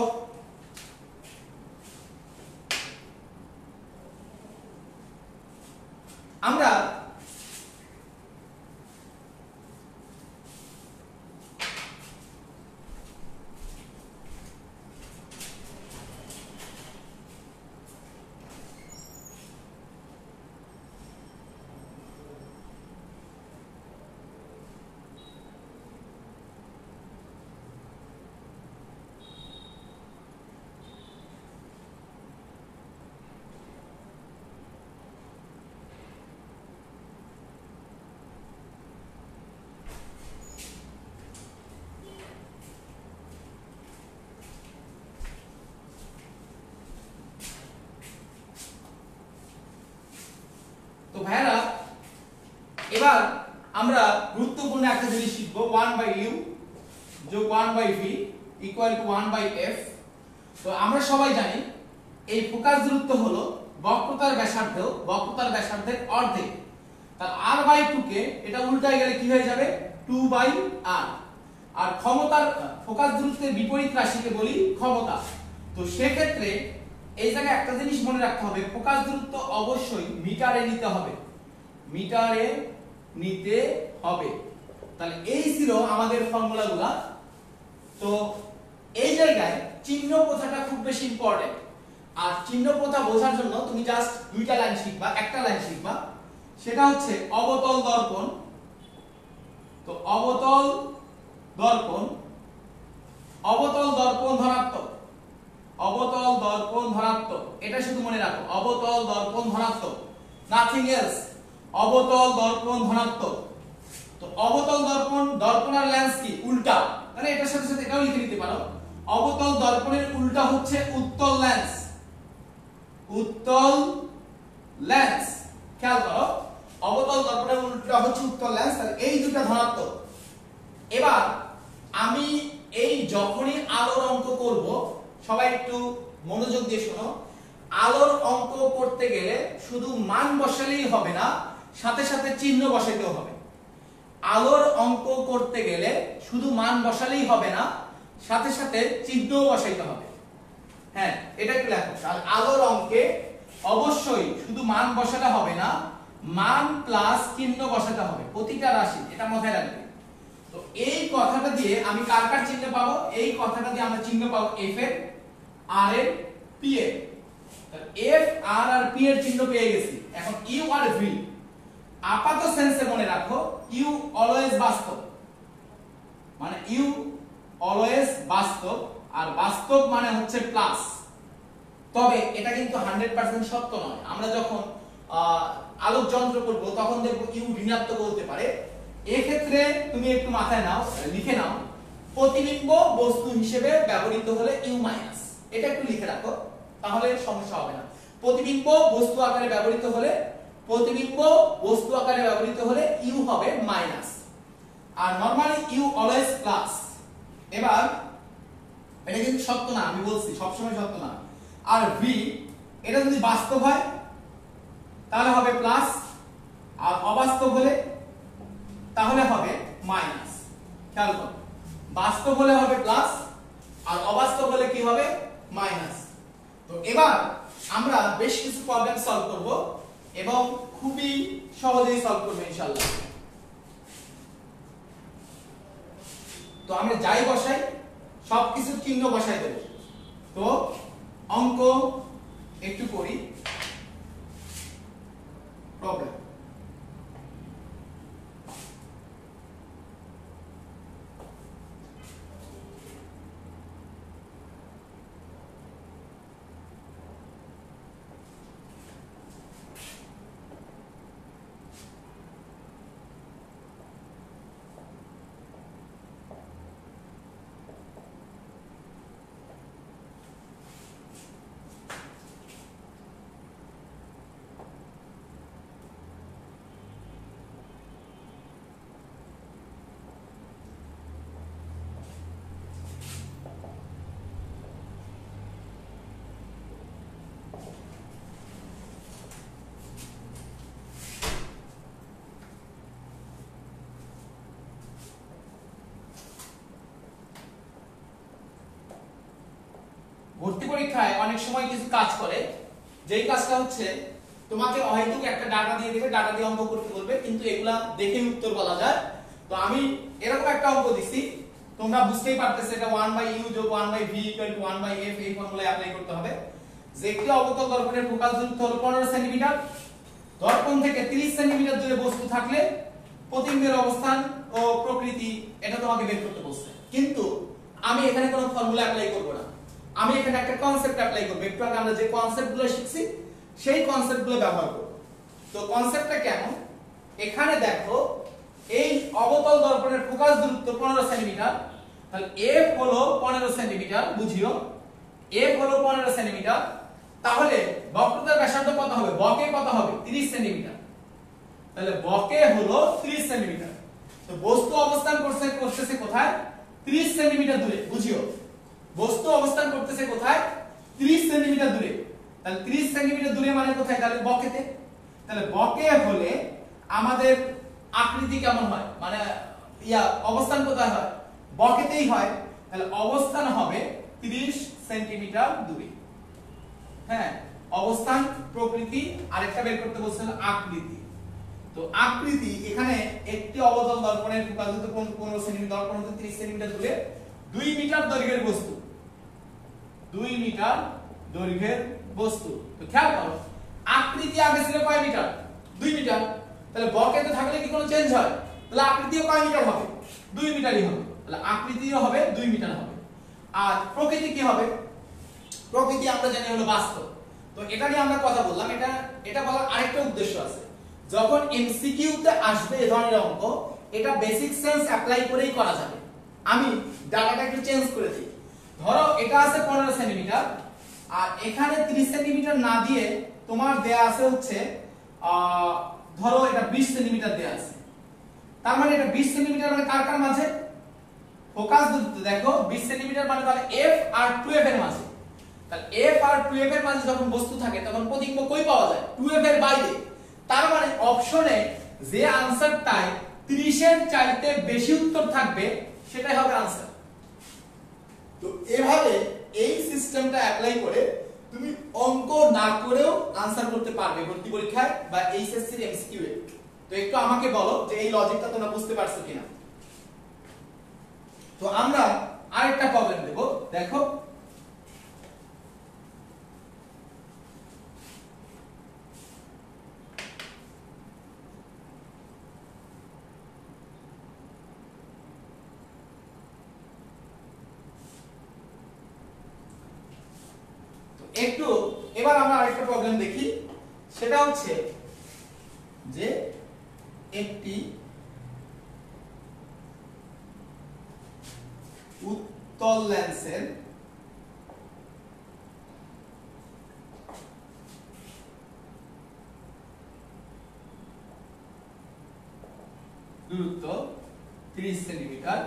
Speaker 1: এবার আমরা গুরুত্বপূর্ণ একটা জিনিস শিখব, 1/u যোগ 1/v ইকুয়াল টু 1/f। তো আমরা সবাই জানি এই ফোকাস দূরত্ব হলো বক্রতার ব্যাসার্ধের অর্ধেক। তার r/2 কে এটা উল্টায় গেলে কি হয়ে যাবে, 2/r। আর ক্ষমতার ফোকাস দূরত্বের বিপরীত রাশিকে বলি ক্ষমতা। তো সেক্ষেত্রে এই জায়গায় একটা জিনিস মনে রাখতে হবে, ফোকাস দূরত্ব অবশ্যই মিটারে নিতে হবে, তাহলে এই ছিল আমাদের ফর্মুলাগুলা। তো এই জায়গায় চিহ্ন প্রথাটা খুব বেশি ইম্পর্টেন্ট। আর চিহ্ন প্রথা বোঝার জন্য তুমি জাস্ট একটা লাইন শিখবা, সেটা হচ্ছে অবতল দর্পণ। তো অবতল দর্পণ ধনাত্মক, এটা শুধু মনে রাখো, অবতল দর্পণ ধনাত্মক, নাথিং এলস, অবতল দর্পণ ধনাত্মক। তো অবতল দর্পণ আর লেন্স কি উল্টা, তাহলে এটার সাথে সাথে এটাও লিখে নিতে পারো, অবতল দর্পণের উল্টা হচ্ছে উত্তল লেন্স। খেয়াল করো, অবতল দর্পণের উল্টা হচ্ছে উত্তল লেন্স, তাহলে এই দুটো ধনাত্মক। এবার আমি এই যখনই আলোর অঙ্ক করব, সবাই একটু মনোযোগ দিয়ে শোনো, আলোর অঙ্ক করতে গেলে শুধু মান বসালেই হবে না, সাথে সাথে চিহ্ন বসাতেও হবে। আলোর অঙ্ক করতে গেলে শুধু মান বসালেই হবে না, সাথে সাথে চিহ্নও বসাইতে হবে। হ্যাঁ, এটা একটু লেখো। তাহলে আলোর অঙ্কে অবশ্যই শুধু মান বসালে হবে না, মান প্লাস চিহ্ন বসাতে হবে প্রতিটা রাশি, এটা মাথায় রাখবে। তো এই কথাটা দিয়ে আমি কার কার চিহ্ন পাবো, এই কথাটা দিয়ে আমরা চিহ্ন পাবো f এর, r এর, p এর। f, r আর p এর চিহ্ন পেয়ে গেছি। এখন u আর v আপাত সেন্সে মনে রাখো, u অলওয়েজ বাস্তব, মানে u অলওয়েজ বাস্তব, আর বাস্তব মানে হচ্ছে প্লাস। তবে এটা কিন্তু 100% সত্য নয়। আমরা যখন আলোক যন্ত্র করব তখন দেখব u ঋণাত্মক হতে পারে। এই ক্ষেত্রে তুমি একটু মাথায় নাও, লিখে নাও, প্রতিবিম্ব বস্তু হিসেবে ব্যবহৃত হলে u মাইনাস, এটা একটু লিখে রাখো, তাহলে সমস্যা হবে না। প্রতিবিম্ব বস্তু আকারে ব্যবহৃত হলে u হবে মাইনাস, আর নরমালি u অলওয়েজ প্লাস। এবার এটা কিন্তু সত্য না, আমি বলছি সবসময় সত্য না। আর v এটা যদি বাস্তব হয় তাহলে হবে প্লাস, আর অবাস্তব হলে তাহলে হবে মাইনাস। খেয়াল করো, বাস্তব হলে হবে প্লাস, আর অবাস্তব হলে কি হবে, মাইনাস। তো এবার আমরা বেশ কিছু প্রবলেম সলভ করব এবং খুবই সহজেই সলভ করব ইনশাআল্লাহ। তো আমরা যাই বসাই সবকিছু চিহ্ন বসাই দেব। তো অঙ্ক একটু করি, প্রবলেম। ভর্তি পরীক্ষায় অনেক সময় কিছু কাজ করে, যেই কাজটা হচ্ছে তোমাকে অহেতুক একটা ডাটা দিয়ে দিবে, ডাটা দিয়ে অঙ্ক করতে বলবে, কিন্তু এগুলা দেখে উত্তর বলা যায়। তো আমি এরকম একটা অঙ্ক দিছি, তোমরা বুঝতেই পারতেছো এটা 1/u যোগ 1/v ইকুয়াল টু 1/f, এই ফর্মুলায় অ্যাপ্লাই করতে হবে। যে একটি অবতল দর্পণের ফোকাস দূরত্ব হলো 15 সেমি, দর্পণ থেকে 30 সেমি দূরে বস্তু থাকলে প্রতিবিম্বের অবস্থান ও প্রকৃতি এটা তোমাকে বের করতে বলছে। কিন্তু আমি এখানে কোনো ফর্মুলা অ্যাপ্লাই করব না, আমি এখানে একটা কনসেপ্ট অ্যাপ্লাই করব। একটু আগে আমরা যে কনসেপ্টগুলো শিখছি সেই কনসেপ্টগুলো ব্যবহার করব। তো কনসেপ্টটা কেমন, এখানে দেখো এই অবতল দর্পণের ফোকাস দূরত্ব 15 সেমি, তাহলে f হলো 15 সেমি, বুঝিও f হলো 15 সেমি, তাহলে বক্রতার ব্যাসার্ধ কত হবে, বকে কত হবে 30 সেমি। তাহলে বকে হলো 30 সেন্টিমিটার। তো বস্তু অবস্থান করতেছে কোথায়? 30 সেন্টিমিটার দূরে। বুঝিও, বস্তু অবস্থান করতেছে কোথায়? 30 সেন্টিমিটার দূরে। তাহলে 30 সেন্টিমিটার দূরে মানে কোথায়? তাহলে বকেতে। তাহলে বকে হলে আমাদের আকৃতি কেমন হয়, মানে অবস্থান কোথায় হয়? বকেতেই হয়। তাহলে অবস্থান হবে 30 সেন্টিমিটার দূরে। হ্যাঁ, অবস্থান, প্রকৃতি, আরেকটা বের করতে বলছেন আকৃতি। তো আকৃতি এখানে একটি অবতল দর্পণের ফোকাস দূরত্ব 15 সেন্টিমিটার, দর্পণ হতে 30 সেন্টিমিটার দূরে, 2 মিটার দৈর্ঘ্যের বস্তু, 2 মিটার দৈর্ঘ্যের বস্তু। তো খেয়াল করো, আকৃতি আগে ছিল কয় মিটার? 2 মিটার। তাহলে বকেতে থাকলে কি কোনো চেঞ্জ হয়? তাহলে আকৃতিও কয় মিটার হবে? 2 মিটারই হবে। তাহলে আকৃতিও হবে 2 মিটার হবে। আর প্রকৃতি কি হবে? প্রকৃতি আমরা জানি হলো বাস্তব। তো এটা নিয়ে আমরা কথা বললাম। এটা বলার আরেকটা উদ্দেশ্য আছে। যখন এমসিকিউ তে আসবে এই ধরনের অঙ্ক, এটা বেসিক সেন্স অ্যাপ্লাই করেই করা যাবে। আমি ডাটাটা একটু চেঞ্জ করে দিই। ধরো এটা আছে 15 সেন্টিমিটার, আর এখানে 30 সেন্টিমিটার না দিয়ে তোমার দেয়া আছে হচ্ছে ধরো এটা 20 সেন্টিমিটার দেয়া আছে। তার মানে এটা 20 সেন্টিমিটার মানে কার কার মাঝে? ফোকাস দূরত্ব দেখো 20 সেন্টিমিটার মানে তাহলে f আর 2f এর মাঝে। তাহলে f আর 2f এর মাঝে যখন বস্তু থাকে তখন প্রতিবিম্ব কই পাওয়া যায়? 2f এর বাইরে। তার মানে অপশনে যে আনসারটায় 30 এর চাইতে বেশি উত্তর থাকবে সেটাই হবে আনসার। তো এভাবে এই সিস্টেমটা অ্যাপ্লাই করে তুমি অঙ্ক না করেও আনসার করতে পারবে ভর্তি পরীক্ষায় বা এইচএসসি এর এমসিকিউ এ। তো একটু আমাকে বলো যে এই লজিকটা তোমরা বুঝতে পারছো কিনা। তো আমরা আরেকটা প্রবলেম দেব, দেখো একটু এবার আমরা আরেকটা প্রবলেম দেখি। সেটা হচ্ছে যে একটি উত্তল লেন্সের দূরত্ব 30 সেন্টিমিটার,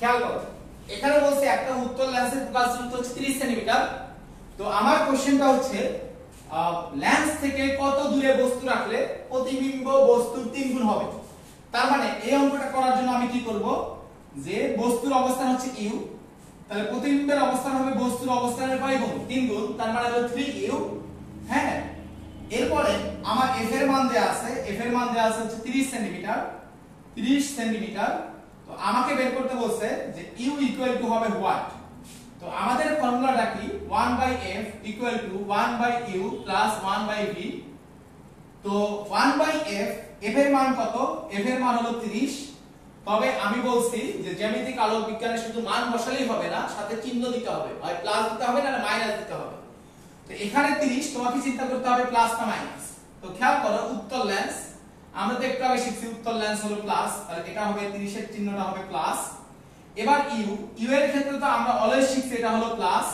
Speaker 1: খেয়াল করো এখানে বলছে একটা উত্তল লেন্সের ফোকাস দূরত্ব হচ্ছে 30 সেন্টিমিটার। তো আমার কোশ্চেনটা হচ্ছে লেন্স থেকে কত দূরে বস্তু রাখলে প্রতিবিম্ব বস্তুর 3 গুণ হবে। তার মানে এই অঙ্কটা করার জন্য আমি কি করব, যে বস্তুর অবস্থান হচ্ছে ইউ, তাহলে প্রতিবিম্বের অবস্থান হবে বস্তুর অবস্থানের কয় গুণ? 3 গুণ, তার মানে হলো 3u। হ্যাঁ, এরপরে আমার f এর মান দেয়া আছে, f এর মান দেয়া আছে হচ্ছে 30 সেন্টিমিটার, 30 সেন্টিমিটার। তো আমাকে বের করতে বলছে যে u ইকুয়াল টু হবে হোয়াট। তো আমাদের ফর্মুলাটা কি? 1/f equal to 1/u plus 1/v। তো 1/f, f এর মান কত? f এর মান হলো 30। তবে আমি বলছি যে জ্যামিতিক আলোক বিজ্ঞানে শুধু মান বসালেই হবে না, সাথে চিহ্ন দিতে হবে, হয় প্লাস দিতে হবে না মাইনাস দিতে হবে। তো এখানে 30, তোমাকে চিন্তা করতে হবে প্লাস না মাইনাস। তো খেয়াল করো উত্তল লেন্স, আমরা তো একটু আগে শিখছি উত্তল লেন্স হলো প্লাস, তাহলে এটা হবে 30 এর চিহ্নটা হবে প্লাস। এবার ইউ এর ক্ষেত্রে তো আমরা অলওয়েজ শিখছি এটা হলো প্লাস।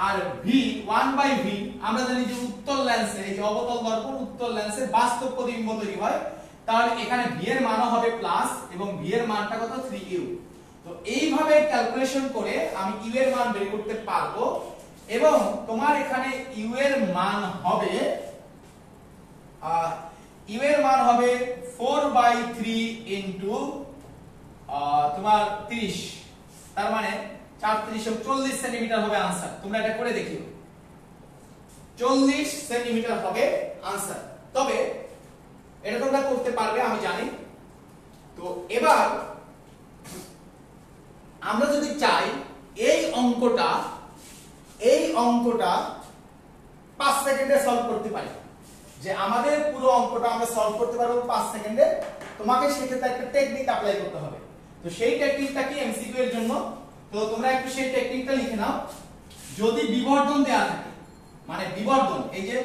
Speaker 1: আর ভি 1/v আমরা জানি যে উত্তল লেন্সে, এই যে অবতল দর্পণ উত্তল লেন্সে বাস্তব প্রতিবিম্ব তৈরি হয়, তাহলে এখানে ভি এর মানও হবে প্লাস এবং ভি এর মানটা কত? 3u। তো এইভাবে ক্যালকুলেশন করে আমি ইউ এর মান বের করতে পারবো এবং তোমার এখানে ইউ এর মান হবে 4/3 ইনটু তোমার 30, তার মানে 40 সেন্টিমিটার হবে आंसर। তোমরা এটা করে দেখিও, 40 সেন্টিমিটার হবে आंसर। তবে এটা তোমরা করতে পারবে আমি জানি। তো এবার আমরা যদি চাই এই অঙ্কটা 5 সেকেন্ডে সলভ করতে পারি, যে আমাদের পুরো অঙ্কটা আমরা সলভ করতে পারবো 5 সেকেন্ডে, তোমাকে সেক্ষেত্রে একটা টেকনিক অ্যাপ্লাই করতে হবে। তো সেই টেকনিকটা কি এমসিকিউ এর জন্য, তো তোমরা একটু সেই টেকনিকটা লিখে নাও। যদি বিবর্ধন দেয়া থাকে, মানে বিবর্ধন, এই যে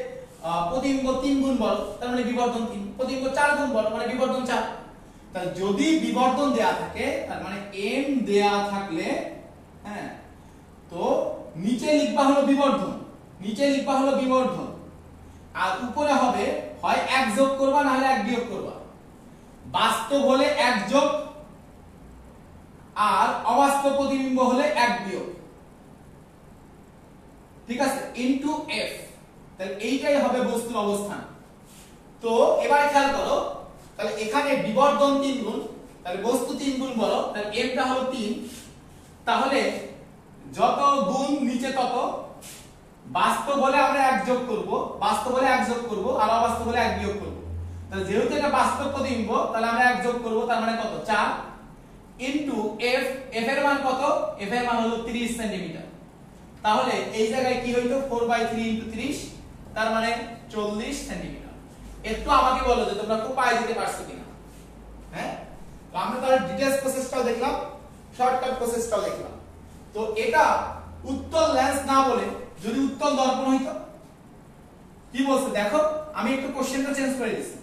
Speaker 1: প্রতিবিম্ব 3 গুণ বড় তার মানে বিবর্ধন 3, প্রতিবিম্ব 4 গুণ বড় মানে বিবর্ধন 4। তাহলে যদি বিবর্ধন দেয়া থাকে তার মানে m দেয়া থাকলে, হ্যাঁ, তো নিচে লিখবা হলো বিবর্ধন, নিচে লিখবা হলো বিবর্ধন, আর উপরে হবে হয় 1 যোগ করবা না হলে 1 বিয়োগ করবা। বাস্তব হলে 1 যোগ আর অবাস্তব প্রতিবিম্ব হলে 1 বিয়োগ, ঠিক আছে, ইনটু f। তাহলে এইটাই হবে বস্তুর অবস্থান। তো এবারে খেয়াল করো, তাহলে এখানে বিবর্ধন 3 গুণ, তাহলে বস্তু 3 গুণ বড়, তাহলে m টা হলো 3। তাহলে যত গুণ নিচে তত, বাস্তব হলে আমরা 1 যোগ করব, বাস্তব হলে 1 যোগ করব আর অবাস্তব হলে 1 বিয়োগ করব। তাহলে যেহেতু এটা বাস্তব প্রতিবিম্ব তাহলে আমরা 1 যোগ করব, তার মানে কত 4 ইনটু f। f এর মান কত? f এর মান হলো 30 সেন্টিমিটার। তাহলে এই জায়গায় কি হইতো 4/3 ইনটু 30, তার মানে 40 সেন্টিমিটার। একটু আমাকে বলো যে তোমরা খুব পাই দিতে পারছো কিনা। হ্যাঁ, তো আমরা তাহলে ডিটেইলস প্রসেসটাও দেখলাম, শর্টকাট প্রসেসটাও দেখলাম। তো এটা উত্তল লেন্স না বলে যদি উত্তল দর্পণ হইতো, কি বলছে দেখো, আমি একটু কোশ্চেনটা চেঞ্জ করে দিয়েছি।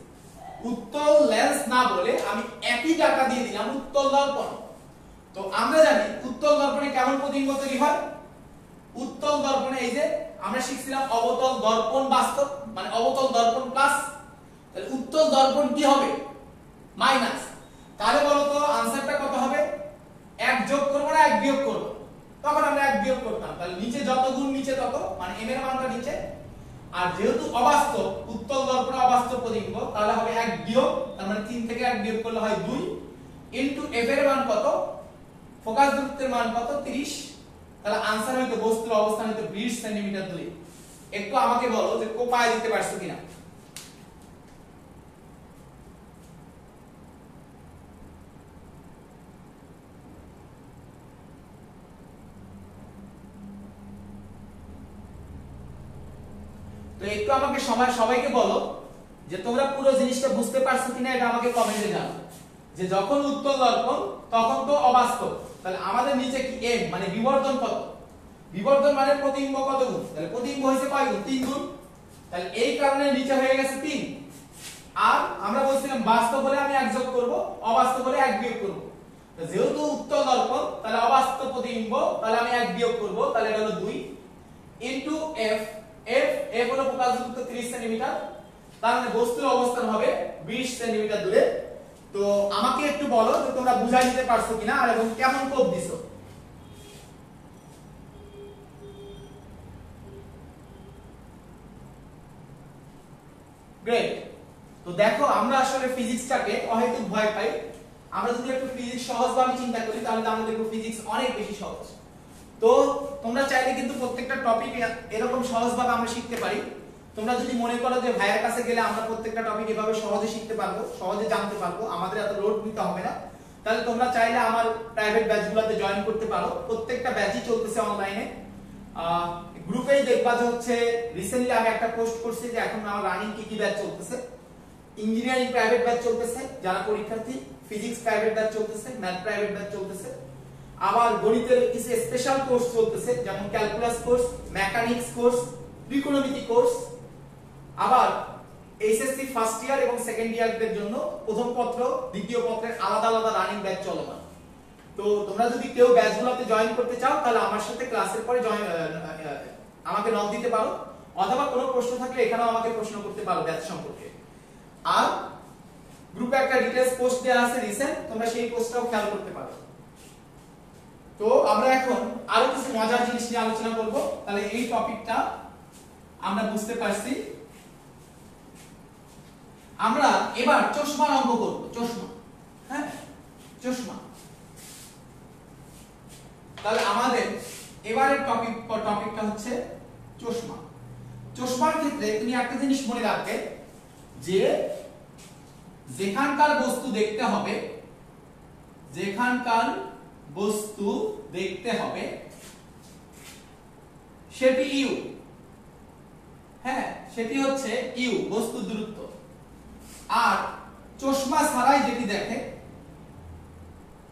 Speaker 1: উত্তল লেন্স না বলে আমি একই টাকা দিয়ে দিলাম উত্তল দর্পণ। তো আমরা জানি উত্তল দর্পণে কেমন প্রতিবিম্ব তৈরি হয়। উত্তল দর্পণে এই যে আমরা শিখছিলাম অবতল দর্পণ বাস্তব, মানে অবতল দর্পণ প্লাস, তাহলে উত্তল দর্পণ কি হবে? মাইনাস। তাহলে বলো তো आंसरটা কত হবে? 1 যোগ করব না 1 বিয়োগ করব? তখন আমরা 1 বিয়োগ করতাম, তাহলে নিচে যত গুণ নিচে তত, মানে m এর মানটা নিচে। আর যেহেতু অবাস্তব, উত্তল দর্পণে অবাস্তব প্রতিবিম্ব, তাহলে হবে 1 বিয়োগ, তার মানে 3 থেকে 1 বিয়োগ করলে হয় 2 ইনটু f এর মান কত, ফোকাস দূরত্বের মান কত 30। তাহলে आंसर হইতো বস্তুর অবস্থান হইতো 20 সেন্টিমিটার দূরে। একটু আমাকে বলো যে কোপায় দিতে পারছো কিনা। তো একটু আমাকে সবাইকে বলো যে তোমরা পুরো জিনিসটা বুঝতে পারছো কিনা, এটা আমাকে কমেন্টে জানাও। যে যখন উত্তল দর্পণ তখন তো অবাস্তব, তাহলে আমাদের নিচে কি m, মানে বিবর্ধন কত? বিবর্ধন মানে প্রতিবিম্ব কত গুণ, তাহলে প্রতিবিম্ব হইছে কয় গুণ? 3 গুণ। তাহলে এই কারণে নিচে হয়ে গেছে 3। আর আমরা বলছিলাম বাস্তব হলে আমি 1 যোগ করব, অবাস্তব হলে 1 বিয়োগ করব। তো যেহেতু উত্তল দর্পণ তাহলে অবাস্তব প্রতিবিম্ব, তাহলে আমি 1 বিয়োগ করব, তাহলে এটা হলো 2 ইনটু f। f হলো ফোকাস দূরত্ব 30 সেন্টিমিটার, তার মানে বস্তুর অবস্থান হবে 20 সেন্টিমিটার দূরে। তো আমাকে একটু বলো যে তোমরা বুঝাই দিতে পারছো কিনা আর এবং কেমন কোপ দিছো। গ্রেট। তো দেখো আমরা আসলে ফিজিক্সটাকে অহেতুক ভয় পাই। আমরা যদি একটু ফিজিক্স সহজভাবে চিন্তা করি তাহলে আমরা দেখব ফিজিক্স অনেক বেশি সহজ। তো তোমরা চাইলে কিন্তু প্রত্যেকটা টপিক এরকম সহজভাবে আমরা শিখতে পারি। তোমরা যদি মনে করো যে ভাইয়ের কাছে গেলে আমরা প্রত্যেকটা টপিক এভাবে সহজে শিখতে পারবো, সহজে জানতে পারবো, আমাদের এত লোড নিতে হবে না, তাহলে তোমরা চাইলে আমার প্রাইভেট ব্যাচগুলোতে জয়েন করতে পারো। প্রত্যেকটা ব্যাচই চলতেছে অনলাইনে। গ্রুপেই দেখবা যে হচ্ছে রিসেন্টলি আমি একটা পোস্ট করছি যে এখন আমার রানিং কি ব্যাচ চলতেছে। ইঞ্জিনিয়ারিং প্রাইভেট ব্যাচ চলতেছে যারা পরীক্ষার্থী, ফিজিক্স প্রাইভেট ব্যাচ চলতেছে, ম্যাথ প্রাইভেট ব্যাচ চলতেছে, আবার গণিতের কিছু স্পেশাল কোর্স চলতেছে যেমন ক্যালকুলাস কোর্স, মেকানিক্স কোর্স, ত্রিকোণমিতি কোর্স। আবার এইচএসসি ফার্স্ট ইয়ার এবং সেকেন্ড ইয়ারদের জন্য প্রথম পত্র দ্বিতীয় পত্রের আলাদা আলাদা রানিং ব্যাচ চলমান। তো তোমরা যদি কেউ ব্যাচগুলোতে জয়েন করতে চাও তাহলে আমার সাথে ক্লাসের পরে আমাকে নক দিতে পারো, অথবা কোনো প্রশ্ন থাকলে এখানেও আমাকে প্রশ্ন করতে পারো ব্যাচ সম্পর্কে। আর গ্রুপে একটা ডিটেইলস পোস্ট দেওয়া আছে রিসেন্ট, তোমরা সেই পোস্টটাও খেয়াল করতে পারো। তো আমরা এখন আরো কিছু মজার জিনিস নিয়ে আলোচনা করব। তাহলে এই টপিকটা আমরা বুঝতে পারছি। আমরা এবার চশমার অঙ্ক করব। চশমা, হ্যাঁ চশমা। তাহলে আমাদের এবারের টপিকটা হচ্ছে চশমা। চশমার ক্ষেত্রে তুমি একটা জিনিস মনে রাখবে যে যেখানকার বস্তু দেখতে হবে, যেখানকার বস্তু দেখতে হবে সেটি ইউ, হ্যাঁ সেটি হচ্ছে ইউ, বস্তুর দূরত্ব। আর চশমা ছাড়াই যেটি দেখে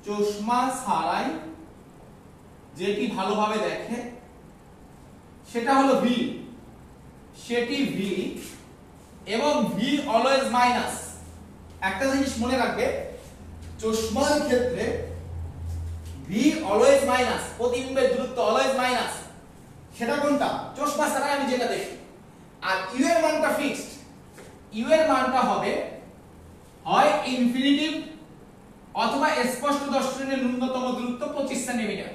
Speaker 1: চশমা ছাড়াই যেটি ভালোভাবে দেখে সেটা হলো ভি, সেটি ভি, এবং ভি অলওয়েজ মাইনাস। একটা জিনিস মনে রাখবে, চশমার ক্ষেত্রে ভি অলওয়েজ মাইনাস, প্রতিবিম্বের দূরত্ব অলওয়েজ মাইনাস। সেটা কোনটা? চশমা ছাড়াই আমি যেটা দেখি। আর ইউ এর মানটা ফিক্সড, ইউ এর মানটা হবে হয় ইনফিনিটিভ অথবা স্পষ্ট দর্শনের ন্যূনতম দূরত্ব 25 সেন্টিমিটার।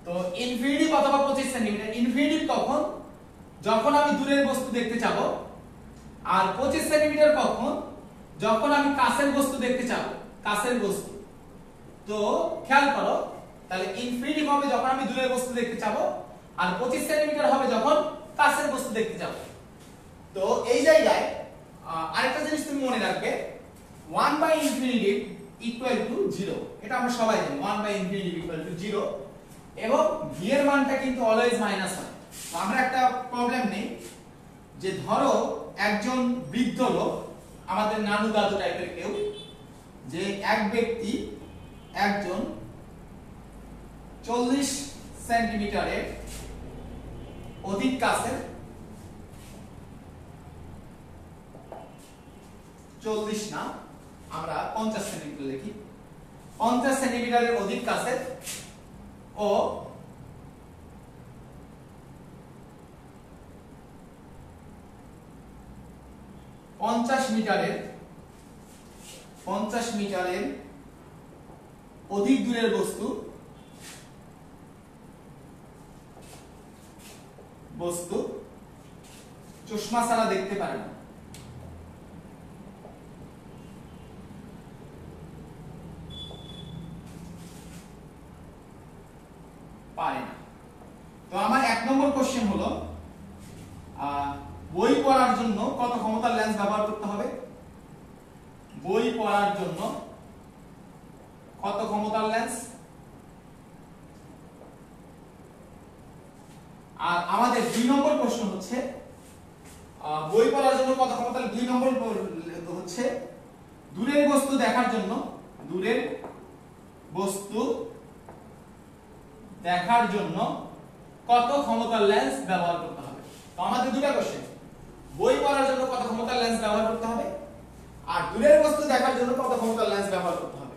Speaker 1: তো ইনফিনিটিভ অথবা 25 সেন্টিমিটার। ইনফিনিটিভ কখন? যখন আমি দূরের বস্তু দেখতে যাব, আর 25 সেন্টিমিটার কখন? যখন আমি কাছের বস্তু দেখতে যাব, কাছের বস্তু। তো খেয়াল করো, তাহলে ইনফিনিটিভ হবে যখন আমি দূরের বস্তু দেখতে যাব, আর 25 সেন্টিমিটার হবে যখন কাছের বস্তু দেখতে যাব। তো এই জায়গায় আরেকটা জিনিস তুমি মনে রাখবে, 1/ইনফিনিটিভ ইকুয়াল টু 0। এটা আমরা সবাই জানি, 1/ইনফিনিটিভ ইকুয়াল টু 0, এবং ভি এর মানটা কিন্তু অলওয়েজ মাইনাস হয়। তো আমরা একটা প্রবলেম নেই, যে ধরো একজন বৃদ্ধ লোক, আমাদের নানু দাদু টাইপের কেউ, যে এক ব্যক্তি একজন 40 সেন্টিমিটারের অধিক কাছের, 40 না, আমরা 50 সেন্টিমিটার লিখি, 50 সেন্টিমিটারের অধিক কাছের ও 50 মিটারের অধিক দূরের বস্তু চশমা ছাড়া দেখতে পারে না। তো আমার 1 নম্বর কোশ্চেন হলো, বই পড়ার জন্য কত ক্ষমতার লেন্স ব্যবহার করতে হবে? বই পড়ার জন্য কত ক্ষমতার লেন্স? আর আমাদের 2 নম্বর প্রশ্ন হচ্ছে, বই পড়ার জন্য কত ক্ষমতার, 2 নম্বর হচ্ছে দূরের বস্তু দেখার জন্য, দূরের বস্তু দেখার জন্য কত ক্ষমতার লেন্স ব্যবহার করতে হবে। তো আমাদের দুটো কোশ্চেন, বই পড়ার জন্য কত ক্ষমতার লেন্স ব্যবহার করতে হবে, আর দূরের বস্তু দেখার জন্য কত ক্ষমতার লেন্স ব্যবহার করতে হবে।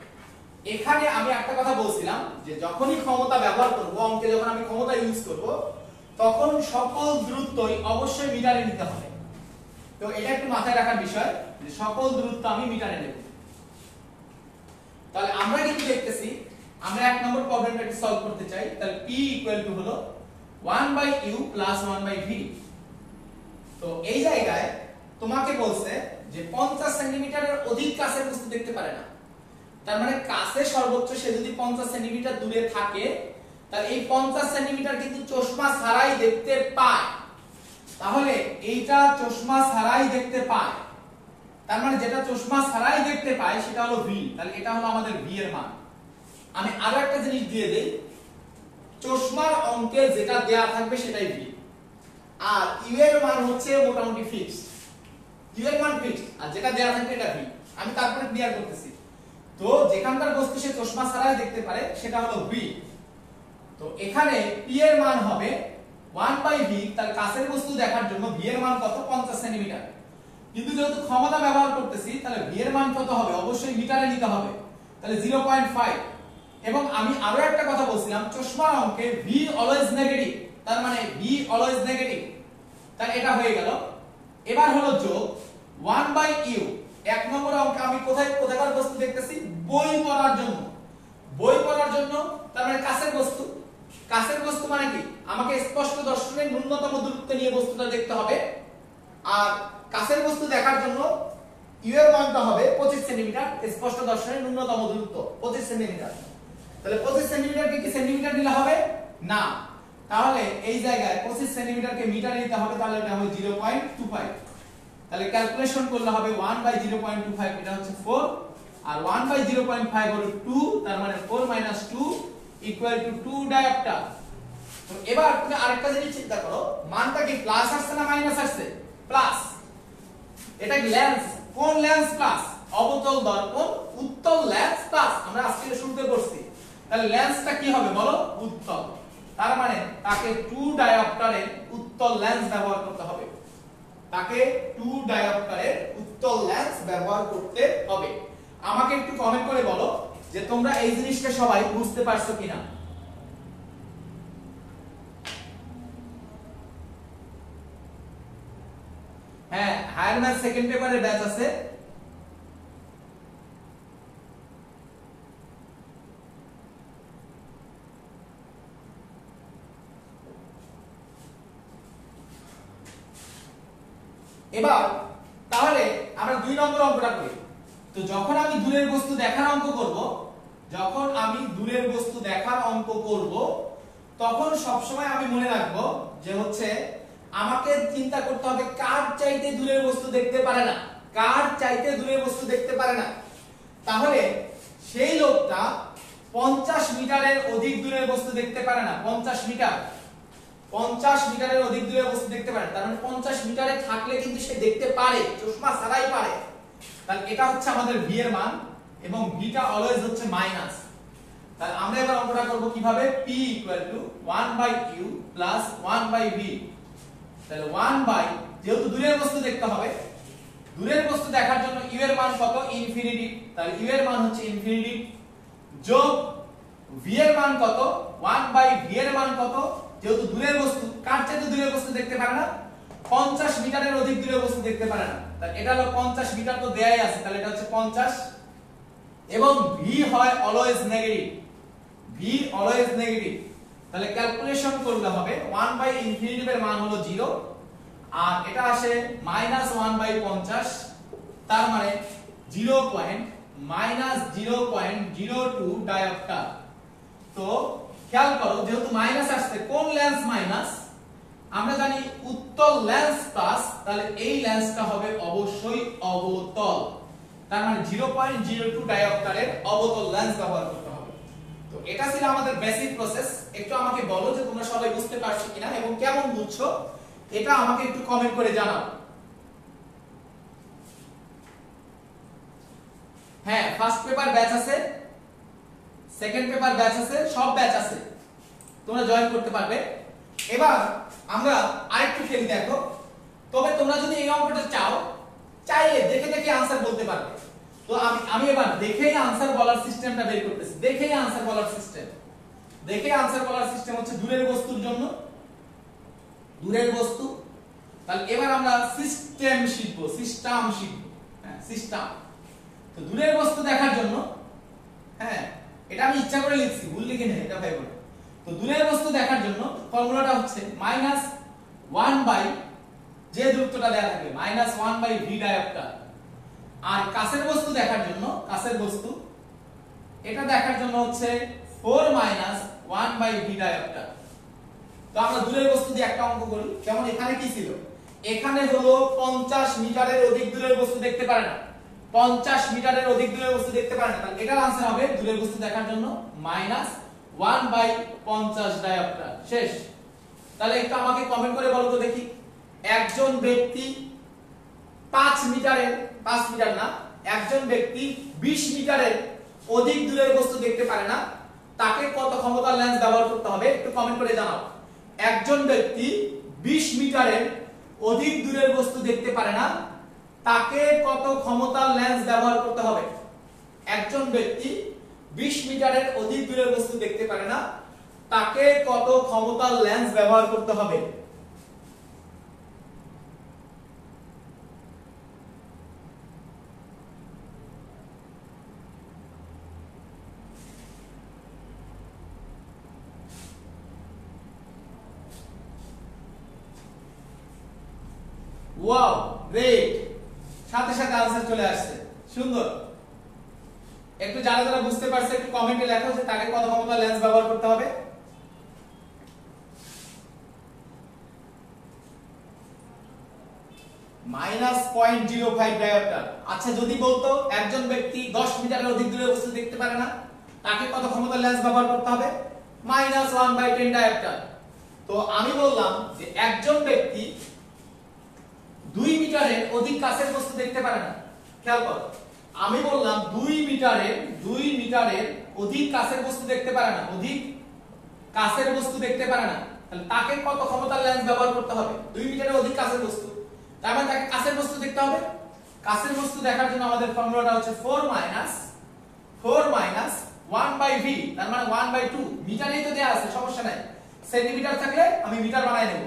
Speaker 1: এখানে আমি একটা কথা বলছিলাম, যে যখনই ক্ষমতা ব্যবহার করব, অঙ্কে যখন আমি ক্ষমতা ইউজ করব, তখন সকল দূরত্বই অবশ্যই মিটারে নিতে হবে। তো এটা একটু মাথায় রাখার বিষয়, যে সকল দূরত্ব আমি মিটারে নেব। তাহলে আমরা কিন্তু দেখতেছি, আমরা 1 নম্বর প্রবলেমটা একটু সলভ করতে চাই। তাহলে P ইকুয়াল টু হলো 1/u প্লাস 1/v। তো এই জায়গায় তোমাকে বলছে যে 50 সেন্টিমিটারের অধিক কাছের বস্তু দেখতে পারে না। তার মানে কাছে সর্বোচ্চ সে যদি 50 সেন্টিমিটার দূরে থাকে, তাহলে এই 50 সেন্টিমিটার কিন্তু চশমা ছাড়াই দেখতে পায়। তাহলে এইটা চশমা ছাড়াই দেখতে পায়, তার মানে যেটা চশমা ছাড়াই দেখতে পায় সেটা হলো v। তাহলে এটা হলো আমাদের v এর মান। আমি আরো একটা জিনিস দিয়ে দেই, চশমার অঙ্কে যেটা দেয়া থাকবে সেটাই v, আর u এর মান হচ্ছে মোটামুটি ফিক্সড। u এর মান ফিক্সড, আর যেটা দেয়া থাকবে এটা v। আমি তারপরে ক্লিয়ার করতেছি। তো যেখানকার বস্তু সে চশমা ছাড়াই দেখতে পারে সেটা হলো v। তো এখানে p এর মান হবে 1/v। তার কাছের বস্তু দেখার জন্য v এর মান কত? 50 সেন্টিমিটার। কিন্তু যেহেতু ক্ষমতা ব্যবহার করতেছি, তাহলে v এর মান কত হবে? অবশ্যই মিটারে নিতে হবে। তাহলে 0.5। এবং আমি আরো একটা কথা বলছিলাম, চশমার অঙ্কে v অলওয়েজ নেগেটিভ, তার মানে v অলওয়েজ নেগেটিভ। তাহলে এটা হয়ে গেল। এবার হলো যোগ 1/u। 1 নম্বর অঙ্কে আমি কোথাকার বস্তু দেখতেছি? বই পড়ার জন্য। বই পড়ার জন্য তার মানে কাছের বস্তু। কাছের বস্তু মানে কি? আমাকে স্পষ্ট দর্শনের ন্যূনতম দূরত্ব নিয়ে বস্তুটা দেখতে হবে। আর কাছের বস্তু দেখার জন্য ইউ এর মানটা হবে 25 সেন্টিমিটার, স্পষ্ট দর্শনের ন্যূনতম দূরত্ব 25 সেন্টিমিটার। তাহলে 25 সেন্টিমিটারকে কি সেন্টিমিটার দিলে হবে না? তাহলে এই জায়গায় 25 সেন্টিমিটারকে মিটারে নিতে হবে। তাহলে এটা হবে 0.25। তাহলে ক্যালকুলেশন করলে হবে 1/0.25, এটা হচ্ছে 4, আর 1/0.5 হলো 2, তার মানে 4 - 2 = 2 ডায়োপ্টার। তো এবার তুমি আরেকটা জিনিস চিন্তা করো, মানটা কি প্লাস আসছে না মাইনাস আসছে? প্লাস। এটা কি লেন্স? কোন লেন্স প্লাস? অবতল দর্পণ উত্তল লেন্স প্লাস আমরা আজকে শুরুতে করছি, তাহলে লেন্সটা কি হবে বলো উত্তল, তার মানে তাকে 2 ডায়োপ্টারের উত্তল লেন্স ব্যবহার করতে হবে, তাকে 2 ডায়োপ্টারের উত্তল লেন্স ব্যবহার করতে হবে। আমাকে একটু কমেন্ট করে বলো যে তোমরা এই জিনিসটা সবাই বুঝতে পারছো কিনা। হ্যাঁ, হায়ার ম্যাথ সেকেন্ড পেপারের ব্যাচ আছে। এবার তাহলে আমরা 2 নম্বর অঙ্কটা করি। তো যখন আমি দূরের বস্তু দেখার অঙ্ক করব, যখন আমি দূরের বস্তু দেখার অঙ্ক করব তখন সব সময় আমি মনে রাখবো যে হচ্ছে আমাকে চিন্তা করতে হবে কার চাইতে দূরের বস্তু দেখতে পারে না, কার চাইতে দূরের বস্তু দেখতে পারে না। তাহলে সেই লোকটা 50 মিটারের অধিক দূরের বস্তু দেখতে পারে না, 50 মিটার, 50 মিটারের অধিক দূরের বস্তু দেখতে পারে, তার মানে 50 মিটারে থাকলে কিন্তু সে দেখতে পারে, চশমা ছাড়াই পারে। তাহলে এটা হচ্ছে আমাদের v এর মান এবং v টা অলওয়েজ হচ্ছে মাইনাস। তাহলে আমরা এবার অঙ্কটা করব কিভাবে, p 1/u 1/v। তাহলে 1 যেহেতু দূরের বস্তু দেখতে হবে, দূরের বস্তু দেখার জন্য u এর মান কত ইনফিনিটি, তাহলে u এর মান হচ্ছে ইনফিনিটি, যোগ v এর মান কত 1/v এর মান কত, যেহেতু দূরের বস্তু, কার চাইতে দূরের বস্তু দেখতে পারে না, 50 মিটারের অধিক দূরের বস্তু দেখতে পারে না, তাহলে এটা হলো 50 মিটার তো দেয়াই আছে, তাহলে এটা হচ্ছে 50 এবং v হয় always negative, v always negative. তাহলে ক্যালকুলেশন করলে হবে 1/ইনফিনিটিভ এর মান হলো 0 আর এটা আসে -1/50, তার মানে 0.02 ডায়োপ্টার। তো খেয়াল করো যেহেতু মাইনাস আসছে, কোন লেন্স মাইনাস, আমরা জানি উত্তল লেন্স প্লাস, তাহলে এই লেন্সটা হবে অবশ্যই অবতল, তার মানে 0.02 ডায়োপ্টারের অবতল লেন্স ব্যবহার করতে হবে। তো এটা ছিল আমাদের বেসিক প্রসেস। একটু আমাকে বলো যে তোমরা সবাই বুঝতে পারছো কিনা এবং কেমন বুঝছো, এটা আমাকে একটু কমেন্ট করে জানাও। হ্যাঁ, ফার্স্ট পেপার ব্যাচ আছে, সেকেন্ড পেপার ব্যাচ আছে, সব ব্যাচ আছে, তোমরা জয়েন করতে পারবে। এবার আমরা আরেকটু খেলি দেখো, তবে তোমরা যদি এই অঙ্কটা চাও, চাইলে দেখে দেখে आंसर বলতে পারবে। তো আমি এবার দেখেই आंसर বলার সিস্টেমটা বের করতেছি, দেখেই आंसर বলার সিস্টেম, দেখে आंसर বলার সিস্টেম হচ্ছে দূরের বস্তুর জন্য, দূরের বস্তু। তাহলে এবার আমরা সিস্টেম শিখব, সিস্টেম শিখব, হ্যাঁ সিস্টেম। তো দূরের বস্তু দেখার জন্য, হ্যাঁ এটা আমি ইচ্ছা করে লিখছি, ভুল লিখে নেই, এটা ভাই বলে। তো দূরের বস্তু দেখার জন্য ফর্মুলাটা হচ্ছে -1 যে দূরত্বটা দেয়া থাকবে -1/v ডায়োপ্টার, আর কাছের বস্তু দেখার জন্য, কাছের বস্তু এটা দেখার জন্য হচ্ছে 4 -1/v ডায়োপ্টার। তো আমরা দূরের বস্তু দিয়ে একটা অঙ্ক করি। যেমন এখানে কি ছিল, এখানে হলো 50 মিটারের অধিক দূরের বস্তু দেখতে পারে না, 50 মিটারের অধিক দূরের বস্তু দেখতে পারে না, তাহলে এটার आंसर হবে দূরের বস্তু দেখার জন্য -1/50 ডায়োপ্টার। শেষ। তাহলে একটু আমাকে কমেন্ট করে বলো তো দেখি, একজন ব্যক্তি 5 মিটারের, 5 মিটার না, একজন ব্যক্তি 20 মিটারের অধিক দূরের বস্তু দেখতে পারে না, তাকে কত ক্ষমতার লেন্স ব্যবহার করতে হবে, একটু কমেন্ট করে জানাও। একজন ব্যক্তি 20 মিটারের অধিক দূরের বস্তু দেখতে পারে না, তাকে কত ক্ষমতার লেন্স ব্যবহার করতে হবে। একজন ব্যক্তি 20 মিটারের অধিক দূরের বস্তু দেখতে পারে না, তাকে কত ক্ষমতার লেন্স ব্যবহার করতে হবে। ওয়াও, গ্রেট, সাথে সাথে आंसर চলে আসছে, সুন্দর। একটু যারা যারা বুঝতে পারছে একটু কমেন্টে লেখো যে তাকে কত ক্ষমতার লেন্স ব্যবহার করতে হবে। -0.05 ডায়োপ্টার। আচ্ছা যদি বলতো একজন ব্যক্তি 10 মিটারের অধিক দূরের বস্তু দেখতে পারে না, তাকে কত ক্ষমতার লেন্স ব্যবহার করতে হবে, -1/10 ডায়োপ্টার। তো আমি বললাম যে একজন ব্যক্তি 2 মিটারের অধিক কাছের বস্তু দেখতে পারে না, খেয়াল করো আমি বললাম 2 মিটারের অধিক কাছের বস্তু দেখতে পারে না, অধিক কাছের বস্তু দেখতে পারে না, তাহলে তাকে কত ক্ষমতার লেন্স ব্যবহার করতে হবে? 2 মিটারের অধিক কাছের বস্তু, তার মানে তাকে কাছের বস্তু দেখতে হবে। কাছের বস্তু দেখার জন্য আমাদের ফর্মুলাটা হচ্ছে 4 মাইনাস 1/v, তার মানে 1/2। মিটারেই তো দেয়া আছে, সমস্যা নাই, সেন্টিমিটার থাকলে আমি মিটার বানাই নেব।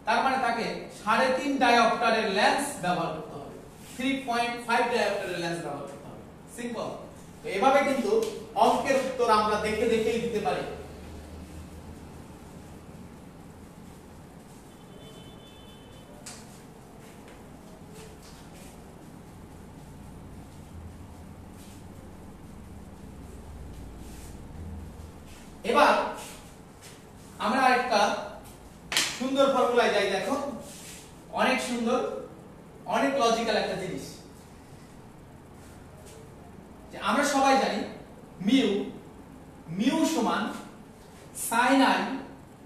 Speaker 1: তার মানে তাকে 3.5 ডায়োপ্টারের লেন্স ব্যবহার করতে হবে, 3.5 ডায়োপ্টারের লেন্স ব্যবহার করতে হবে। সিম্পল। তো এভাবে কিন্তু অঙ্কের উত্তর আমরা দেখে দেখেই দিতে পারি। এবার আমরা আরেকটা সুন্দর ফর্মুলায় যাই। দেখো অনেক সুন্দর, অনেক লজিক্যাল একটা জিনিস, যে আমরা সবাই জানি মিউ সমান sin i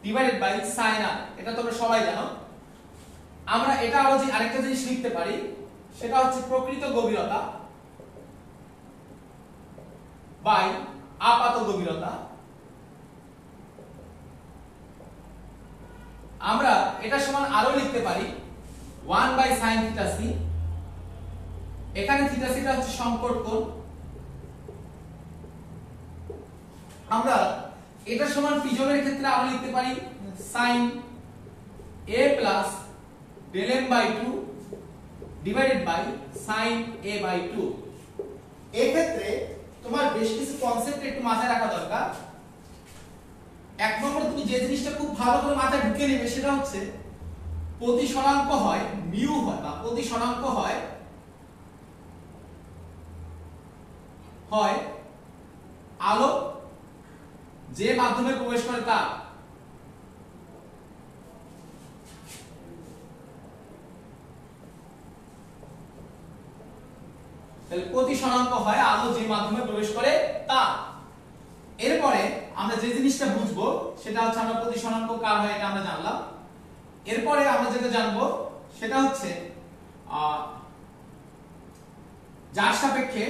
Speaker 1: divided by sin r, এটা তোমরা সবাই জানো। আমরা এটা আরেকটা জিনিস লিখতে পারি, সেটা হচ্ছে প্রকৃত গভীরতা বাই আপাত গভীরতা। আমরা এটা সমান আরো লিখতে পারি 1/sin θc, এখানে θc টা হচ্ছে সংকট কোণ। আমরা এটা সমান পিজনের ক্ষেত্রে আরো লিখতে পারি sin a del m/2 divided by sin a/2। এই ক্ষেত্রে তোমার বেশ কিছু কনসেপ্ট একটু মাথায় রাখা দরকার। এক নম্বরে তুমি যে জিনিসটা খুব ভালো করে মাথায় ঢুকে নেবে সেটা হচ্ছে প্রতিসরাঙ্ক হয় মিউ হয়, বা প্রতিসরাঙ্ক হয় আলো যে মাধ্যমে প্রবেশ করে তা। তাহলে প্রতিসরাঙ্ক হয় আলো যে মাধ্যমে প্রবেশ করে তা। এরপরে আমরা যে জিনিসটা বুঝবো সেটা হচ্ছে আমরা প্রতিসরাঙ্ক কার হয় এটা আমরা জানলাম। এরপরে আমরা যেটা জানবো সেটা হচ্ছে যার সাপেক্ষে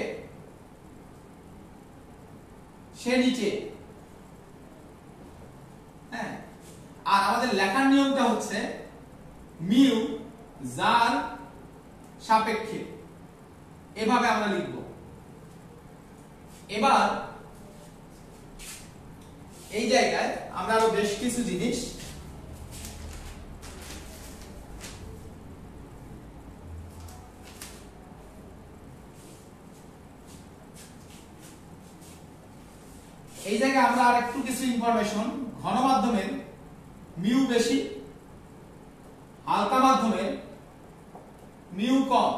Speaker 1: সে নিচে, হ্যাঁ। আর আমাদের লেখার নিয়মটা হচ্ছে মিউ যার সাপেক্ষে, এভাবে আমরা লিখব। এবার এই জায়গায় আমরা আরো বেশ কিছু জিনিস আমরা আর একটু কিছু ইনফরমেশন, ঘন মাধ্যমের মিউ বেশি, হালকা মাধ্যমের মিউ কম।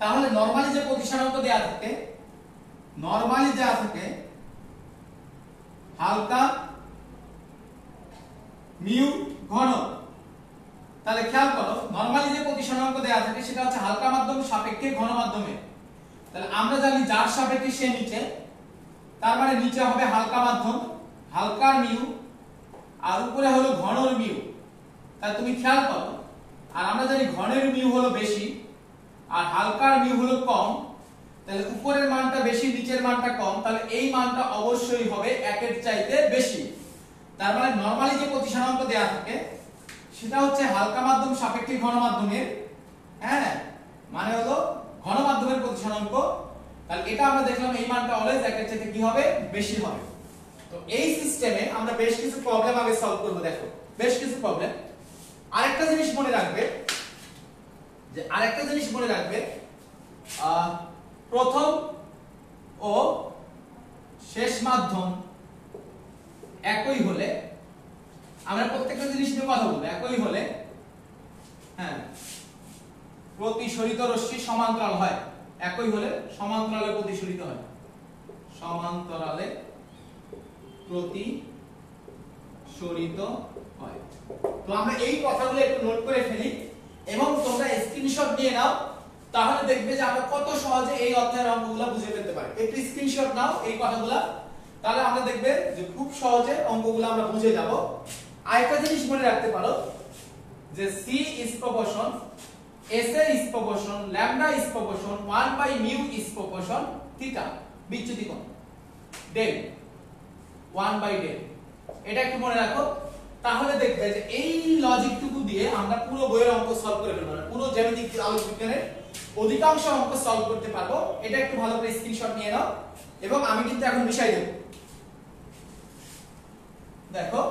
Speaker 1: তাহলে নরমালি যে প্রতিসরাঙ্ক দেয়া থাকে, হালকা মিউ ঘন। তাহলে খেয়াল করো, নরমালি যে প্রতিসরাঙ্ক দেয়া থাকে সেটা হচ্ছে হালকা মাধ্যম সাপেক্ষে ঘন মাধ্যমে। তাহলে আমরা জানি যার সাপেক্ষে সে নিচে, তার মানে নিচে হবে হালকা মাধ্যম, হালকার মিউ, আর উপরে হলো ঘনর মিউ। তাহলে তুমি খেয়াল করো, আর আমরা জানি ঘনের মিউ হলো বেশি আর হালকার মিউ হলো কম। তাহলে উপরের মানটা বেশি, নিচের মানটা কম, তাহলে এই মানটা অবশ্যই হবে একের চাইতে বেশি। তার মানে নরমালি যে প্রতিসরাঙ্ক দেয়া থাকে সেটা হচ্ছে হালকা মাধ্যম সাপেক্ষে ঘন মাধ্যমের, হ্যাঁ, মানে হলো ঘন মাধ্যমের প্রতিসরাঙ্ক। তাহলে এটা আমরা দেখলাম এই মানটা অলওয়েজ একের চাইতে কি হবে, বেশি হবে। তো এই সিস্টেমে আমরা বেশ কিছু প্রবলেম আগে সলভ করব। দেখো বেশ কিছু প্রবলেম। আরেকটা জিনিস মনে রাখবে, প্রথম ও শেষ মাধ্যম একই হলে, আমরা প্রত্যেকটা জিনিস নিয়ে কথা বলবো, একই হলে হ্যাঁ প্রতিসরিত রশ্মি সমান্তরাল হয়। একই হলে সমান্তরালে প্রতিসরিত হয়, সমান্তরালে প্রতিসরিত হয়। তো আমরা এই কথাগুলো একটু নোট করে ফেলি এবং তোমরা স্ক্রিনশট নিয়ে নাও, তাহলে দেখবে যে আমরা কত সহজে এই অধ্যায়ের অঙ্কগুলো বুঝে ফেলতে পারি। একটু স্ক্রিনশট নাও এই কথাগুলো, তাহলে আমরা দেখবে যে খুব সহজে অঙ্কগুলো আমরা বুঝে যাব। আরেকটা জিনিস মনে রাখতে পারো যে C is proportion SA is proportion lambda is proportion 1 by mu is proportion theta বিচ্যুতি কোণ del 1 by del এটা একটু মনে রাখো তাহলে দেখবে যে এই লজিকটুকু দিয়ে আমরা পুরো বইয়ের অঙ্ক সলভ করে ফেলবো পুরো জ্যামিতিক আলোক বিজ্ঞানের অধিকাংশ অঙ্ক সলভ করতে পারবো এটা একটু ভালো করে স্ক্রিনশট নিয়ে নাও এবং আমি কিন্তু এখন বিষয় দেব দেখো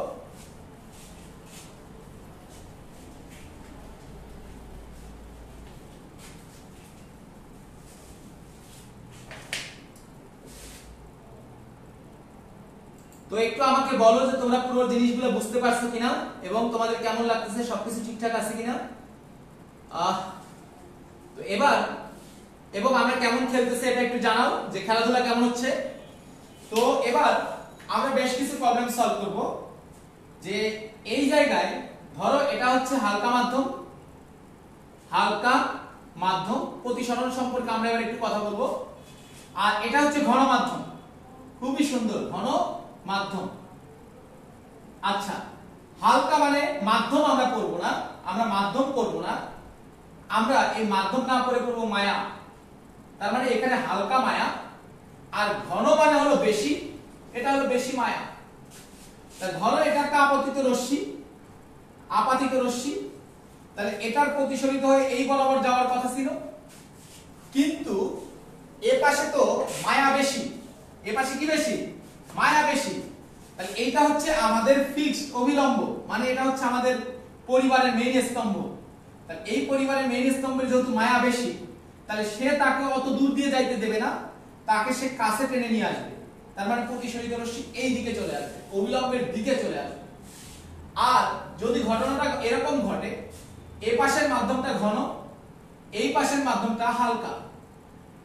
Speaker 1: তো একটু আমাকে বলো যে তোমরা পুরো জিনিসগুলো বুঝতে পারছো কিনা এবং তোমাদের কেমন লাগতেছে সবকিছু ঠিকঠাক আছে কিনা তো এবার এবং আমরা কেমন খেলতেছে এটা একটু জানাও যে খেলাধুলা কেমন হচ্ছে তো এবার আমরা বেশ কিছু প্রবলেম সলভ করব যে এই জায়গায় ধরো এটা হচ্ছে হালকা মাধ্যম প্রতিসরণ সম্পর্কে আমরা এবার একটু কথা বলবো আর এটা হচ্ছে ঘন মাধ্যম খুবই সুন্দর ঘন মাধ্যম আচ্ছা হালকা মানে মাধ্যম আমরা পড়ব না আমরা মাধ্যম পড়ব না আমরা এই মাধ্যম না পড়ে পড়ব মায়া তার মানে এখানে হালকা মায়া আর ঘন মানে হলো বেশি এটা হলো বেশি মায়া তাহলে ধরো এটা একটা আপাতিত রশ্মি তাহলে এটার প্রতিসরিত হয়ে এই বরাবর যাওয়ার কথা ছিল কিন্তু এর পাশে তো মায়া বেশি এর পাশে কি বেশি মায়া বেশি তাহলে এইটা হচ্ছে আমাদের ফিক্সড অভিলম্ব মানে এটা হচ্ছে আমাদের পরিবারের মেইন স্তম্ভ তাহলে এই পরিবারের মেইন স্তম্ভের যেহেতু মায়া বেশি তাহলে সে তাকে অত দূর দিয়ে যাইতে দেবে না তাকে সে কাছে টেনে নিয়ে আসবে তার মানে প্রতিসরিত রশ্মি এই দিকে চলে আসবে অভিলম্বের দিকে চলে আসবে আর যদি ঘটনাটা এরকম ঘটে এই পাশের মাধ্যমটা ঘন এই পাশের মাধ্যমটা হালকা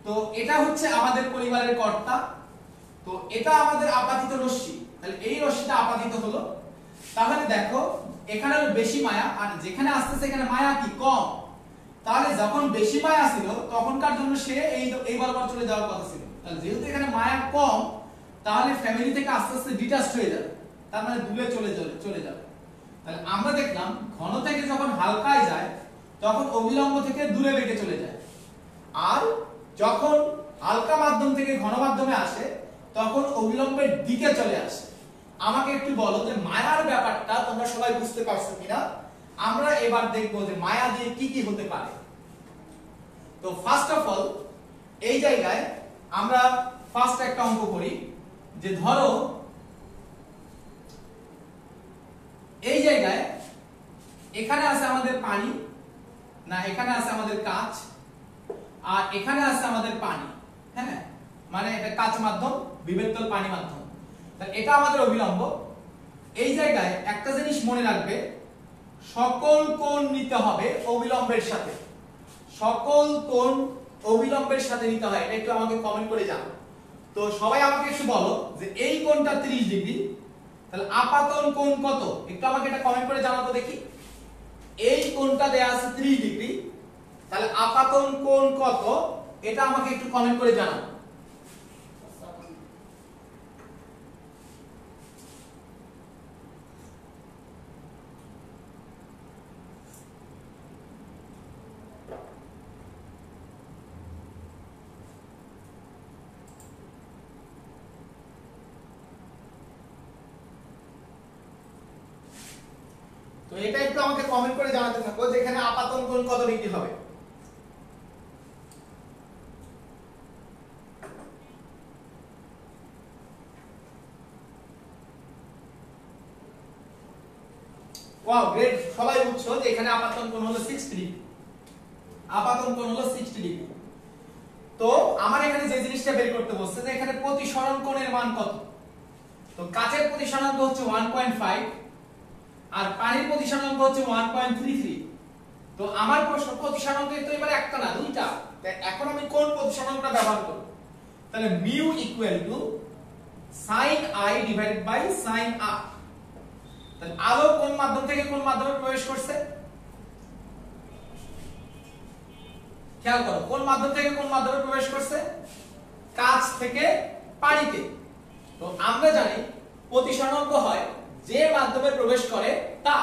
Speaker 1: তো এটা হচ্ছে আমাদের পরিবারের কর্তা তো এটা আমাদের আপাতিত রশ্মি তাহলে এই রশ্মিটা আপাতিত হলো তাহলে দেখো এখানে বেশি মায়া আর যেখানে আসতেছে এখানে মায়া কি কম তাহলে যখন বেশি মায়া ছিল তখনকার জন্য সে এই বরাবর চলে যাওয়ার কথা ছিল তাহলে যেহেতু এখানে মায়া কম তাহলে ফ্যামিলি থেকে আস্তে আস্তে ডিটাচড হয়ে যাবে তার মানে দূরে চলে যাবে তাহলে আমরা দেখলাম ঘন থেকে যখন হালকায় যায় তখন অভিলম্ব থেকে দূরে বেঁকে চলে যায় আর যখন হালকা মাধ্যম থেকে ঘন মাধ্যমে আসে তখন অভিলম্বের দিকে চলে আসে আমাকে একটু বলো যে মায়ার ব্যাপারটা তোমরা সবাই বুঝতে পারছো কিনা আমরা এবার দেখব যে মায়া দিয়ে কি কি হতে পারে তো ফার্স্ট অফ অল এই জায়গায় আমরা ফার্স্ট একটা অঙ্ক করি যে ধরো এই জায়গায় এখানে আছে আমাদের পানি না এখানে আছে আমাদের কাঁচ আর এখানে আছে আমাদের পানি হ্যাঁ মানে এটা কাঁচ মাধ্যম বিভেদতল পানি মাধ্যম তাহলে এটা আমাদের অভিলম্ব এই জায়গায় একটা জিনিস মনে রাখবে সকল কোণ নিতে হবে অভিলম্বের সাথে সকল কোণ অভিলম্বের সাথে নিতে হয় এটা একটু আমাকে কমেন্ট করে জানাও তো সবাই আমাকে একটু বলো যে এই কোণটা 30 ডিগ্রি তাহলে আপাতন কোণ কত একটু আমাকে এটা কমেন্ট করে জানাও তো দেখি এই কোণটা দেয়া আছে 30 ডিগ্রি তাহলে আপাতন কোণ কত এটা আমাকে একটু কমেন্ট করে জানাও তো এটা একটু আমাকে কমেন্ট করে জানাতে থাকো যে এখানে আপাতন কোণ কত ডিগ্রি হবে ওয়াও গ্রেট সবাই বুঝছো যে এখানে আপাতন কোণ হলো 60 ডিগ্রি আপাতন কোণ হলো 60 ডিগ্রি তো আমার এখানে যে জিনিসটা বের করতে বলছে যে এখানে প্রতিসরণ কোণের মান কত তো কাচের প্রতিসরণ হচ্ছে 1.5 আর পানির প্রতিসরণ হচ্ছে 1.33 তো আমার প্রশ্ন প্রতিসরণ তো এবারে একটা না দুইটা এখন আমি কোন প্রতিসরণটা ব্যবহার করব তাহলে mu equal to sin i divided by sin r তাহলে আলো কোন মাধ্যম থেকে কোন মাধ্যমে প্রবেশ করছে খেয়াল করো কোন মাধ্যম থেকে কোন মাধ্যমে প্রবেশ করছে কাঁচ থেকে পানিতে তো আমরা জানি প্রতিসরণ হয় যে মাধ্যমে প্রবেশ করে তা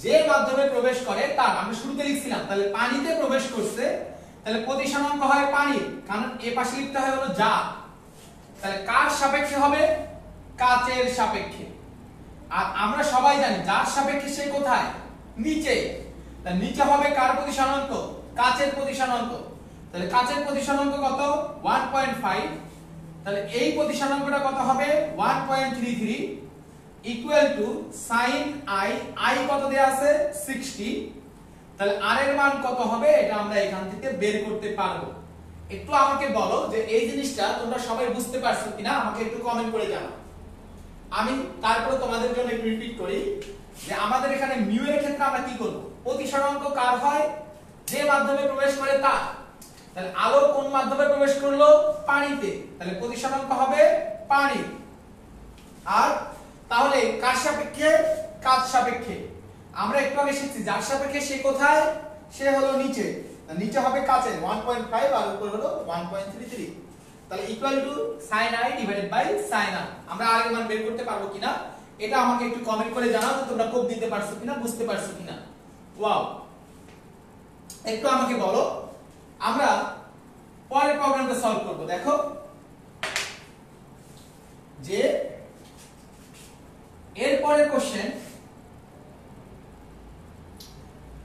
Speaker 1: যে মাধ্যমে প্রবেশ করে তার, আমি শুরুতে লিখছিলাম, তাহলে পানিতে প্রবেশ করছে, তাহলে প্রতিসরাঙ্ক হয় পানির, কারণ এ পাশে লিখতে হয় হলো যা, তাহলে কার সাপেক্ষে হবে? কাচের সাপেক্ষে। আর আমরা সবাই জানি যার সাপেক্ষে সে কোথায়? নিচে। তাহলে নিচে হবে কার প্রতিসরাঙ্ক? কাচের প্রতিসরাঙ্ক। তাহলে কাচের প্রতিসরাঙ্ক কত? 1.5। তাহলে এই প্রতিসরাঙ্কটা কত হবে? 1.33 equal to sin i, i কত দেয়া আছে? 60। তাহলে r এর মান কত হবে? এটা আমরা এখান থেকে বের করতে পারবো। একটু আমাকে বলো যে এই জিনিসটা তোমরা সবাই বুঝতে পারছো কিনা, আমাকে একটু কমেন্ট করে জানাও। আমি তারপরে তোমাদের জন্য একটু রিপিট করি যে আমাদের এখানে মিউ এর ক্ষেত্রে আমরা কি করব? প্রতিসরাঙ্ক কার হয়? যে মাধ্যমে প্রবেশ করে তার। তাহলে আলো কোন মাধ্যমে প্রবেশ করলো? পানিতে, তাহলে প্রতিসরাঙ্ক হবে পানি। আর তাহলে কার সাপেক্ষে? কাচ সাপেক্ষে। আমরা একটু আগে শিখছি যার সাপেক্ষে সে কোথায়? সে হলো নিচে। নিচে হবে কাচের 1.5 আর উপরে হলো 1.33। তাহলে equal to sin i divided by sin r। আমরা আর এর মান বের করতে পারবো কিনা এটা আমাকে একটু কমেন্ট করে জানাও যে তোমরা কোড দিতে পারছো কিনা, বুঝতে পারছো কিনা। ওয়াও, একটু আমাকে বলো। আমরা পরের প্রবলেমটা সলভ করব। দেখো যে এর পরের কোশ্চেন,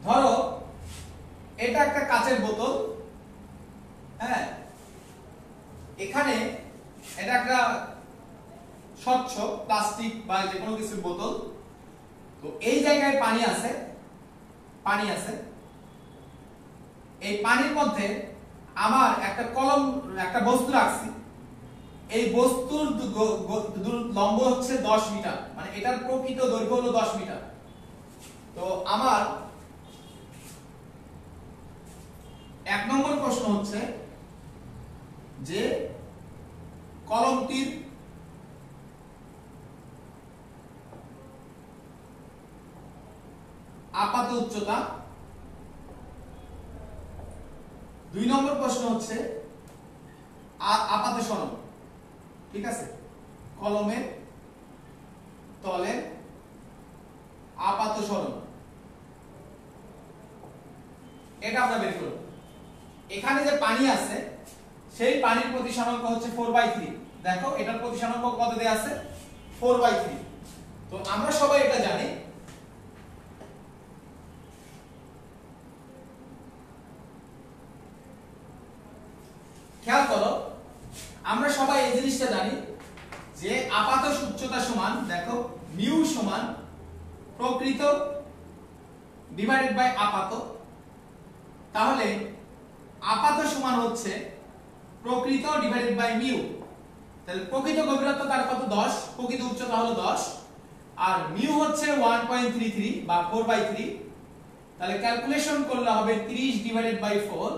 Speaker 1: ধরো এটা একটা কাচের বোতল, হ্যাঁ, এখানে এটা একটা স্বচ্ছ প্লাস্টিক বা যে কোনো কিছুর বোতল। তো এই জায়গায় পানি আছে, পানি আছে। এই পানির মধ্যে আমার একটা কলম, একটা বস্তু রাখছি। এই বস্তুর লম্ব হচ্ছে 10 মিটার, মানে এটার প্রকৃত দৈর্ঘ্য হলো 10 মিটার। তো আমার 1 নম্বর প্রশ্ন হচ্ছে যে কলমটির আপাত উচ্চতা। 2 নম্বর প্রশ্ন হচ্ছে আপাত সরণ, ঠিক আছে, কলমের তলে আপাত সরণ, এটা আমরা বের করব। এখানে যে পানি আছে সেই পানির প্রতিসরাঙ্ক হচ্ছে 4/3। দেখো এটার প্রতিসরাঙ্ক কত দেয়া আছে? 4/3। তো আমরা সবাই এটা জানি। খেয়াল করো, আমরা সবাই এই জিনিসটা জানি যে আপাত উচ্চতা সমান, দেখো মিউ সমান প্রকৃত ডিভাইডেড বাই আপাত। তাহলে আপাত সমান হচ্ছে প্রকৃত ডিভাইডেড বাই মিউ। তাহলে প্রকৃত গভীরতা তার কত? 10, প্রকৃত উচ্চতা হলো 10, আর মিউ হচ্ছে 1.33 বা 4/3। তাহলে ক্যালকুলেশন করলে হবে 30 ডিভাইডেড বাই 4।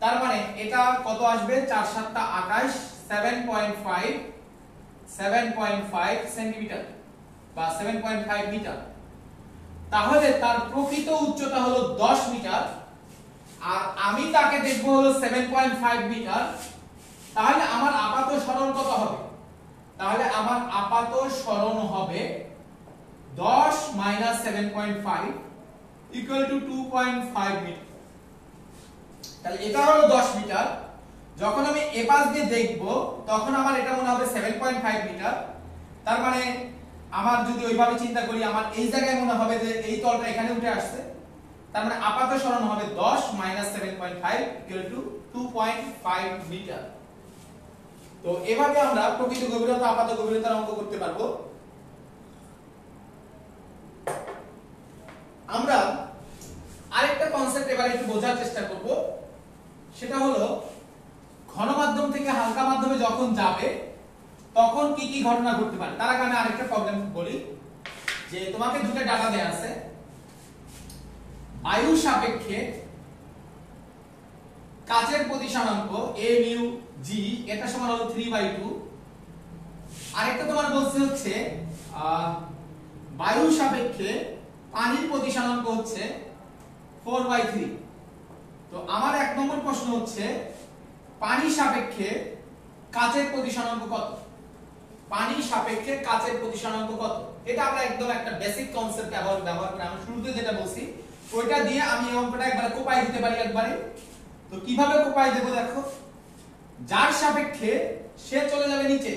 Speaker 1: তার মানে এটা কত আসবে? 4 7 28, 7.5 সেন্টিমিটার বা 7.5 মিটার। তাহলে তার প্রকৃত উচ্চতা হলো 10 মিটার, আর আমি তাকে দেখবো হলো 7.5 মিটার। তাহলে আমার আপাত সরণ কত হবে? তাহলে আমার আপাত সরণ হবে 10 - 7.5 ইকুয়াল টু 2.5 মিটার। তাহলে এটা হলো 10 মিটার। যখন আমি এ পাশ দিয়ে দেখব তখন আমার এটা মনে হবে 7.5 মিটার। তার মানে আমার যদি ওইভাবে চিন্তা করি, আমার এই জায়গায় মনে হবে যে এই তলটা এখানে উঠে আসছে। তার মানে আপাত সরণ হবে 10 - 7.5 ইকুয়াল টু 2.5 মিটার। তো এভাবে আমরা প্রকৃত গভীরতা, আপাত গভীরতার অঙ্ক করতে পারবো। আমরা আরেকটা কনসেপ্ট এবারে একটু বোঝার চেষ্টা করব। সেটা হলো ঘন মাধ্যম থেকে হালকা মাধ্যমে যখন যাবে তখন কি কি ঘটনা ঘটতে পারে। তার আগে আমি আরেকটা প্রবলেম বলি যে তোমাকে দুটো ডাটা দেয়া আছে। বায়ু সাপেক্ষে কাচের প্রতিসরাঙ্ক a মিউ g, এটা সমান হলো 3/2। আরেকটা তোমার বলছে হচ্ছে বায়ু সাপেক্ষে পানির প্রতিসরাঙ্ক হচ্ছে 4/3। তো আমার 1 নম্বর প্রশ্ন হচ্ছে পানি সাপেক্ষে কাচের প্রতিসরাঙ্ক কত? পানি সাপেক্ষে কাচের প্রতিসরাঙ্ক কত? এটা আমরা একদম একটা বেসিক কনসেপ্ট ব্যবহার করে আমি শুরুতে যেটা বলছি ওইটা দিয়ে আমি এই অঙ্কটা একবার কোপাই দিতে পারি একবারে। তো কিভাবে কোপাই দেব দেখো, যার সাপেক্ষে সে চলে যাবে নিচে,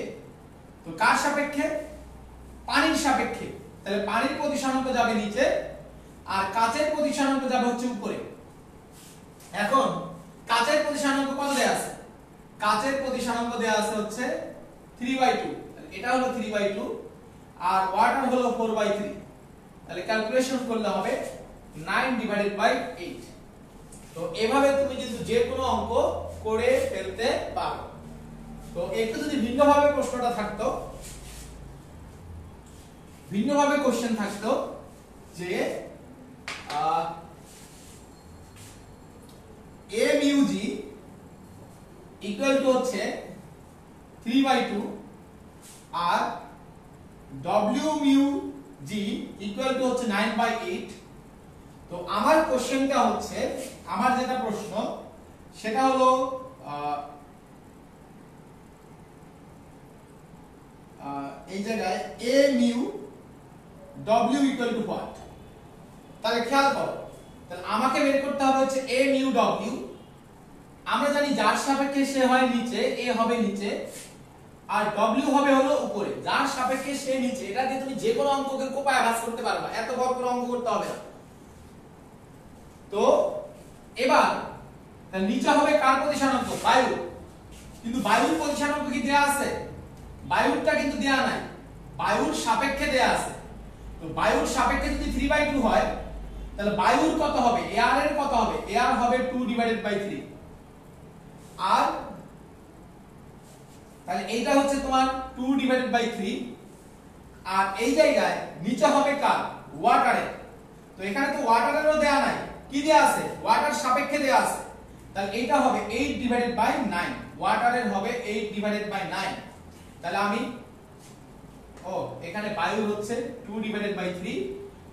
Speaker 1: তো কার সাপেক্ষে? পানির সাপেক্ষে, তাহলে পানির প্রতিসরাঙ্ক যাবে নিচে আর কাচের প্রতিসরাঙ্ক যাবে হচ্ছে উপরে। এখন কাচের প্রতিসরাঙ্ক কত দেয়া আছে? কাচের প্রতিসরাঙ্ক দেয়া আছে হচ্ছে 3/2, এটা হলো 3/2 আর ওয়াটার হলো 4/3, তাহলে ক্যালকুলেশন করলে হবে 9/8। তো এভাবে তুমি কিন্তু যে কোনো অঙ্ক করে ফেলতে পারো। তো একটু যদি ভিন্নভাবে প্রশ্নটা থাকতো, ভিন্নভাবে কোশ্চেন থাকতো যে a mu g equal to হচ্ছে 3/2 আর w mu g equal to হচ্ছে 9/8। তো আমার কোশ্চেনটা হচ্ছে, আমার যেটা প্রশ্ন সেটা হলো এই জায়গায় a mu w equal to what? তাহলে খেয়াল করো, তাহলে আমাকে বের করতে হবে হচ্ছে a mu w। আমরা জানি যার সাপেক্ষে সে হয় নিচে, a হবে নিচে আর w হবে হলো উপরে। যার সাপেক্ষে সে নিচে, এটা দিয়ে তুমি যে কোনো অঙ্ককে কোপায় ভাগ করতে পারবা, এত বড় করে অঙ্ক করতে হবে না। তো এবার নিচে হবে কার প্রতিসরাঙ্ক? বায়ু। কিন্তু বায়ুর প্রতিসরাঙ্ক কি দেয়া আছে? বায়ুরটা কিন্তু দেয়া নাই, বায়ুর সাপেক্ষে দেয়া আছে। তো বায়ুর সাপেক্ষে যদি 3/2 হয় তাহলে বায়ুর কত হবে? এয়ার এর কত হবে? এয়ার হবে 2/3 আর তাহলে এইটা হচ্ছে তোমার 2/3 আর এই জায়গায় নিচে হবে কার? ওয়াটারে। তো এখানে তো ওয়াটারেরও দেয়া নাই, কি দেয়া আছে? ওয়াটার সাপেক্ষে দেয়া আছে, তাহলে এইটা হবে 8/9। ওয়াটারের হবে 8/9। তাহলে আমি এখানে বায়ুর হচ্ছে 2/3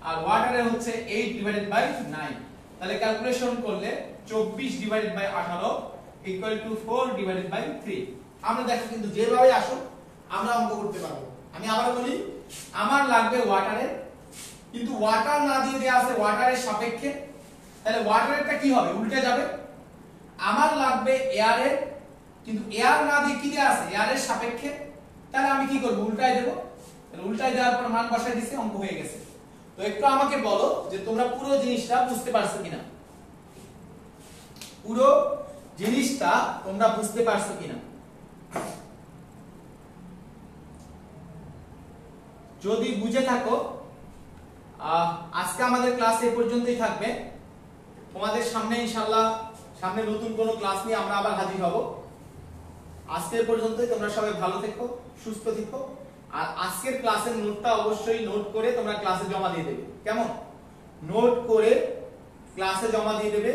Speaker 1: আর ওয়াটারের হচ্ছে 8/9। তাহলে ক্যালকুলেশন করলে 24/18 ইকুয়াল টু 4/3। আমরা দেখো কিন্তু যেভাবে আসুক আমরা অঙ্ক করতে পারবো। আমি আবার বলি, আমার লাগবে ওয়াটারের, কিন্তু ওয়াটার না দিয়ে দেয়া আছে ওয়াটারের সাপেক্ষে, তাহলে ওয়াটারেরটা কি হবে? উল্টে যাবে। আমার লাগবে এয়ারের, কিন্তু এয়ার না দিয়ে কি দেয়া আছে? এয়ারের সাপেক্ষে, তাহলে আমি কি করব? উল্টায় দেব। তাহলে উল্টায় দেওয়ার পর মান বসাই দিছি, অঙ্ক হয়ে গেছে। তো একটু আমাকে বলো যে তোমরা পুরো জিনিসটা বুঝতে পারছো কিনা, পুরো জিনিসটা তোমরা বুঝতে পারছো কিনা। যদি বুঝে থাকো আজকে আমাদের ক্লাস এই পর্যন্তই থাকবে। তোমাদের সামনে ইনশাআল্লাহ সামনে নতুন কোনো ক্লাস নিয়ে আমরা আবার হাজির হব। আজকের পর্যন্তই, তোমরা সবাই ভালো থেকো, সুস্থ থেকো। আর আজকের ক্লাসের নোটটা অবশ্যই নোট করে তোমরা ক্লাসে জমা দিয়ে দেবে। কেমন? নোট করে ক্লাসে জমা দিয়ে দেবে,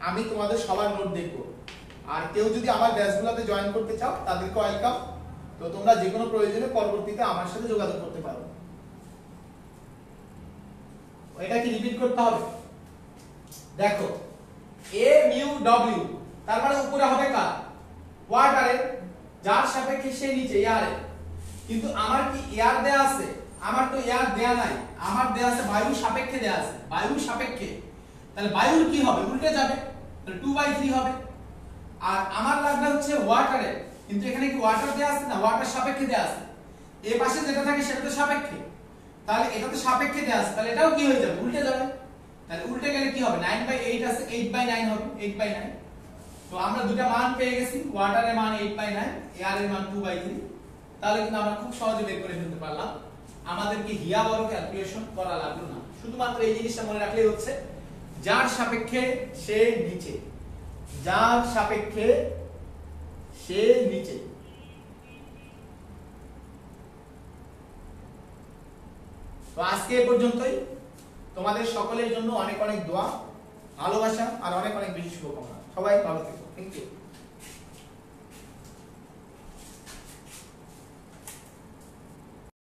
Speaker 1: আমি তোমাদের সবার নোট দেখব। আর কেউ যদি আমার ব্যাচগুলোতে জয়েন করতে চাও তাদেরকে ওয়েলকাম। তো তোমরা যে কোনো প্রয়োজনে পরবর্তীতে আমার সাথে যোগাযোগ করতে পারো। এটা কি রিপিট করতে হবে? দেখো a mu w, তার মানে উপরে হবে কার? ওয়াটারের, যার সাপেক্ষে সে নিচে এয়ারে। কিন্তু আমার কি এয়ার দেয়া আছে? আমার তো এয়ার দেয়া নাই, আমার দেয়া আছে বায়ু সাপেক্ষে দেয়া আছে, বায়ু সাপেক্ষে। তাহলে বায়ুর কি হবে? উল্টে যাবে, তাহলে 2/3 হবে। আর আমার লাগবে হচ্ছে ওয়াটারের, কিন্তু এখানে কি ওয়াটার দেয়া আছে? না, ওয়াটার সাপেক্ষে দেয়া আছে। এই পাশে যেটা থাকে সেটা তো সাপেক্ষে, তাহলে এটা তো সাপেক্ষে দেয়া আছে, তাহলে এটাও কি হয়ে যাবে? উল্টে যাবে। তাহলে উল্টে গেলে কি হবে? 9/8 আছে, 8/9 হবে, 8/9। তো আমরা দুটো মান পেয়ে গেছি, ওয়াটারের মান 8/9, এয়ারের মান 2/3। তাহলে কিন্তু আমরা খুব সহজে বের করে ফেলতে পারলাম। আমাদেরকে হিয়া বড় ক্যালকুলেশন করা লাগলো না, শুধুমাত্র এই জিনিসটা মনে রাখলেই হচ্ছে যার সাপেক্ষে সে নিচে, যার সাপেক্ষে সে নিচে। তো আজকে এই পর্যন্তই। তোমাদের সকলের জন্য অনেক অনেক দোয়া, ভালোবাসা আর অনেক অনেক বেশি শুভকামনা। সবাই ভালো থেকো। Thank you.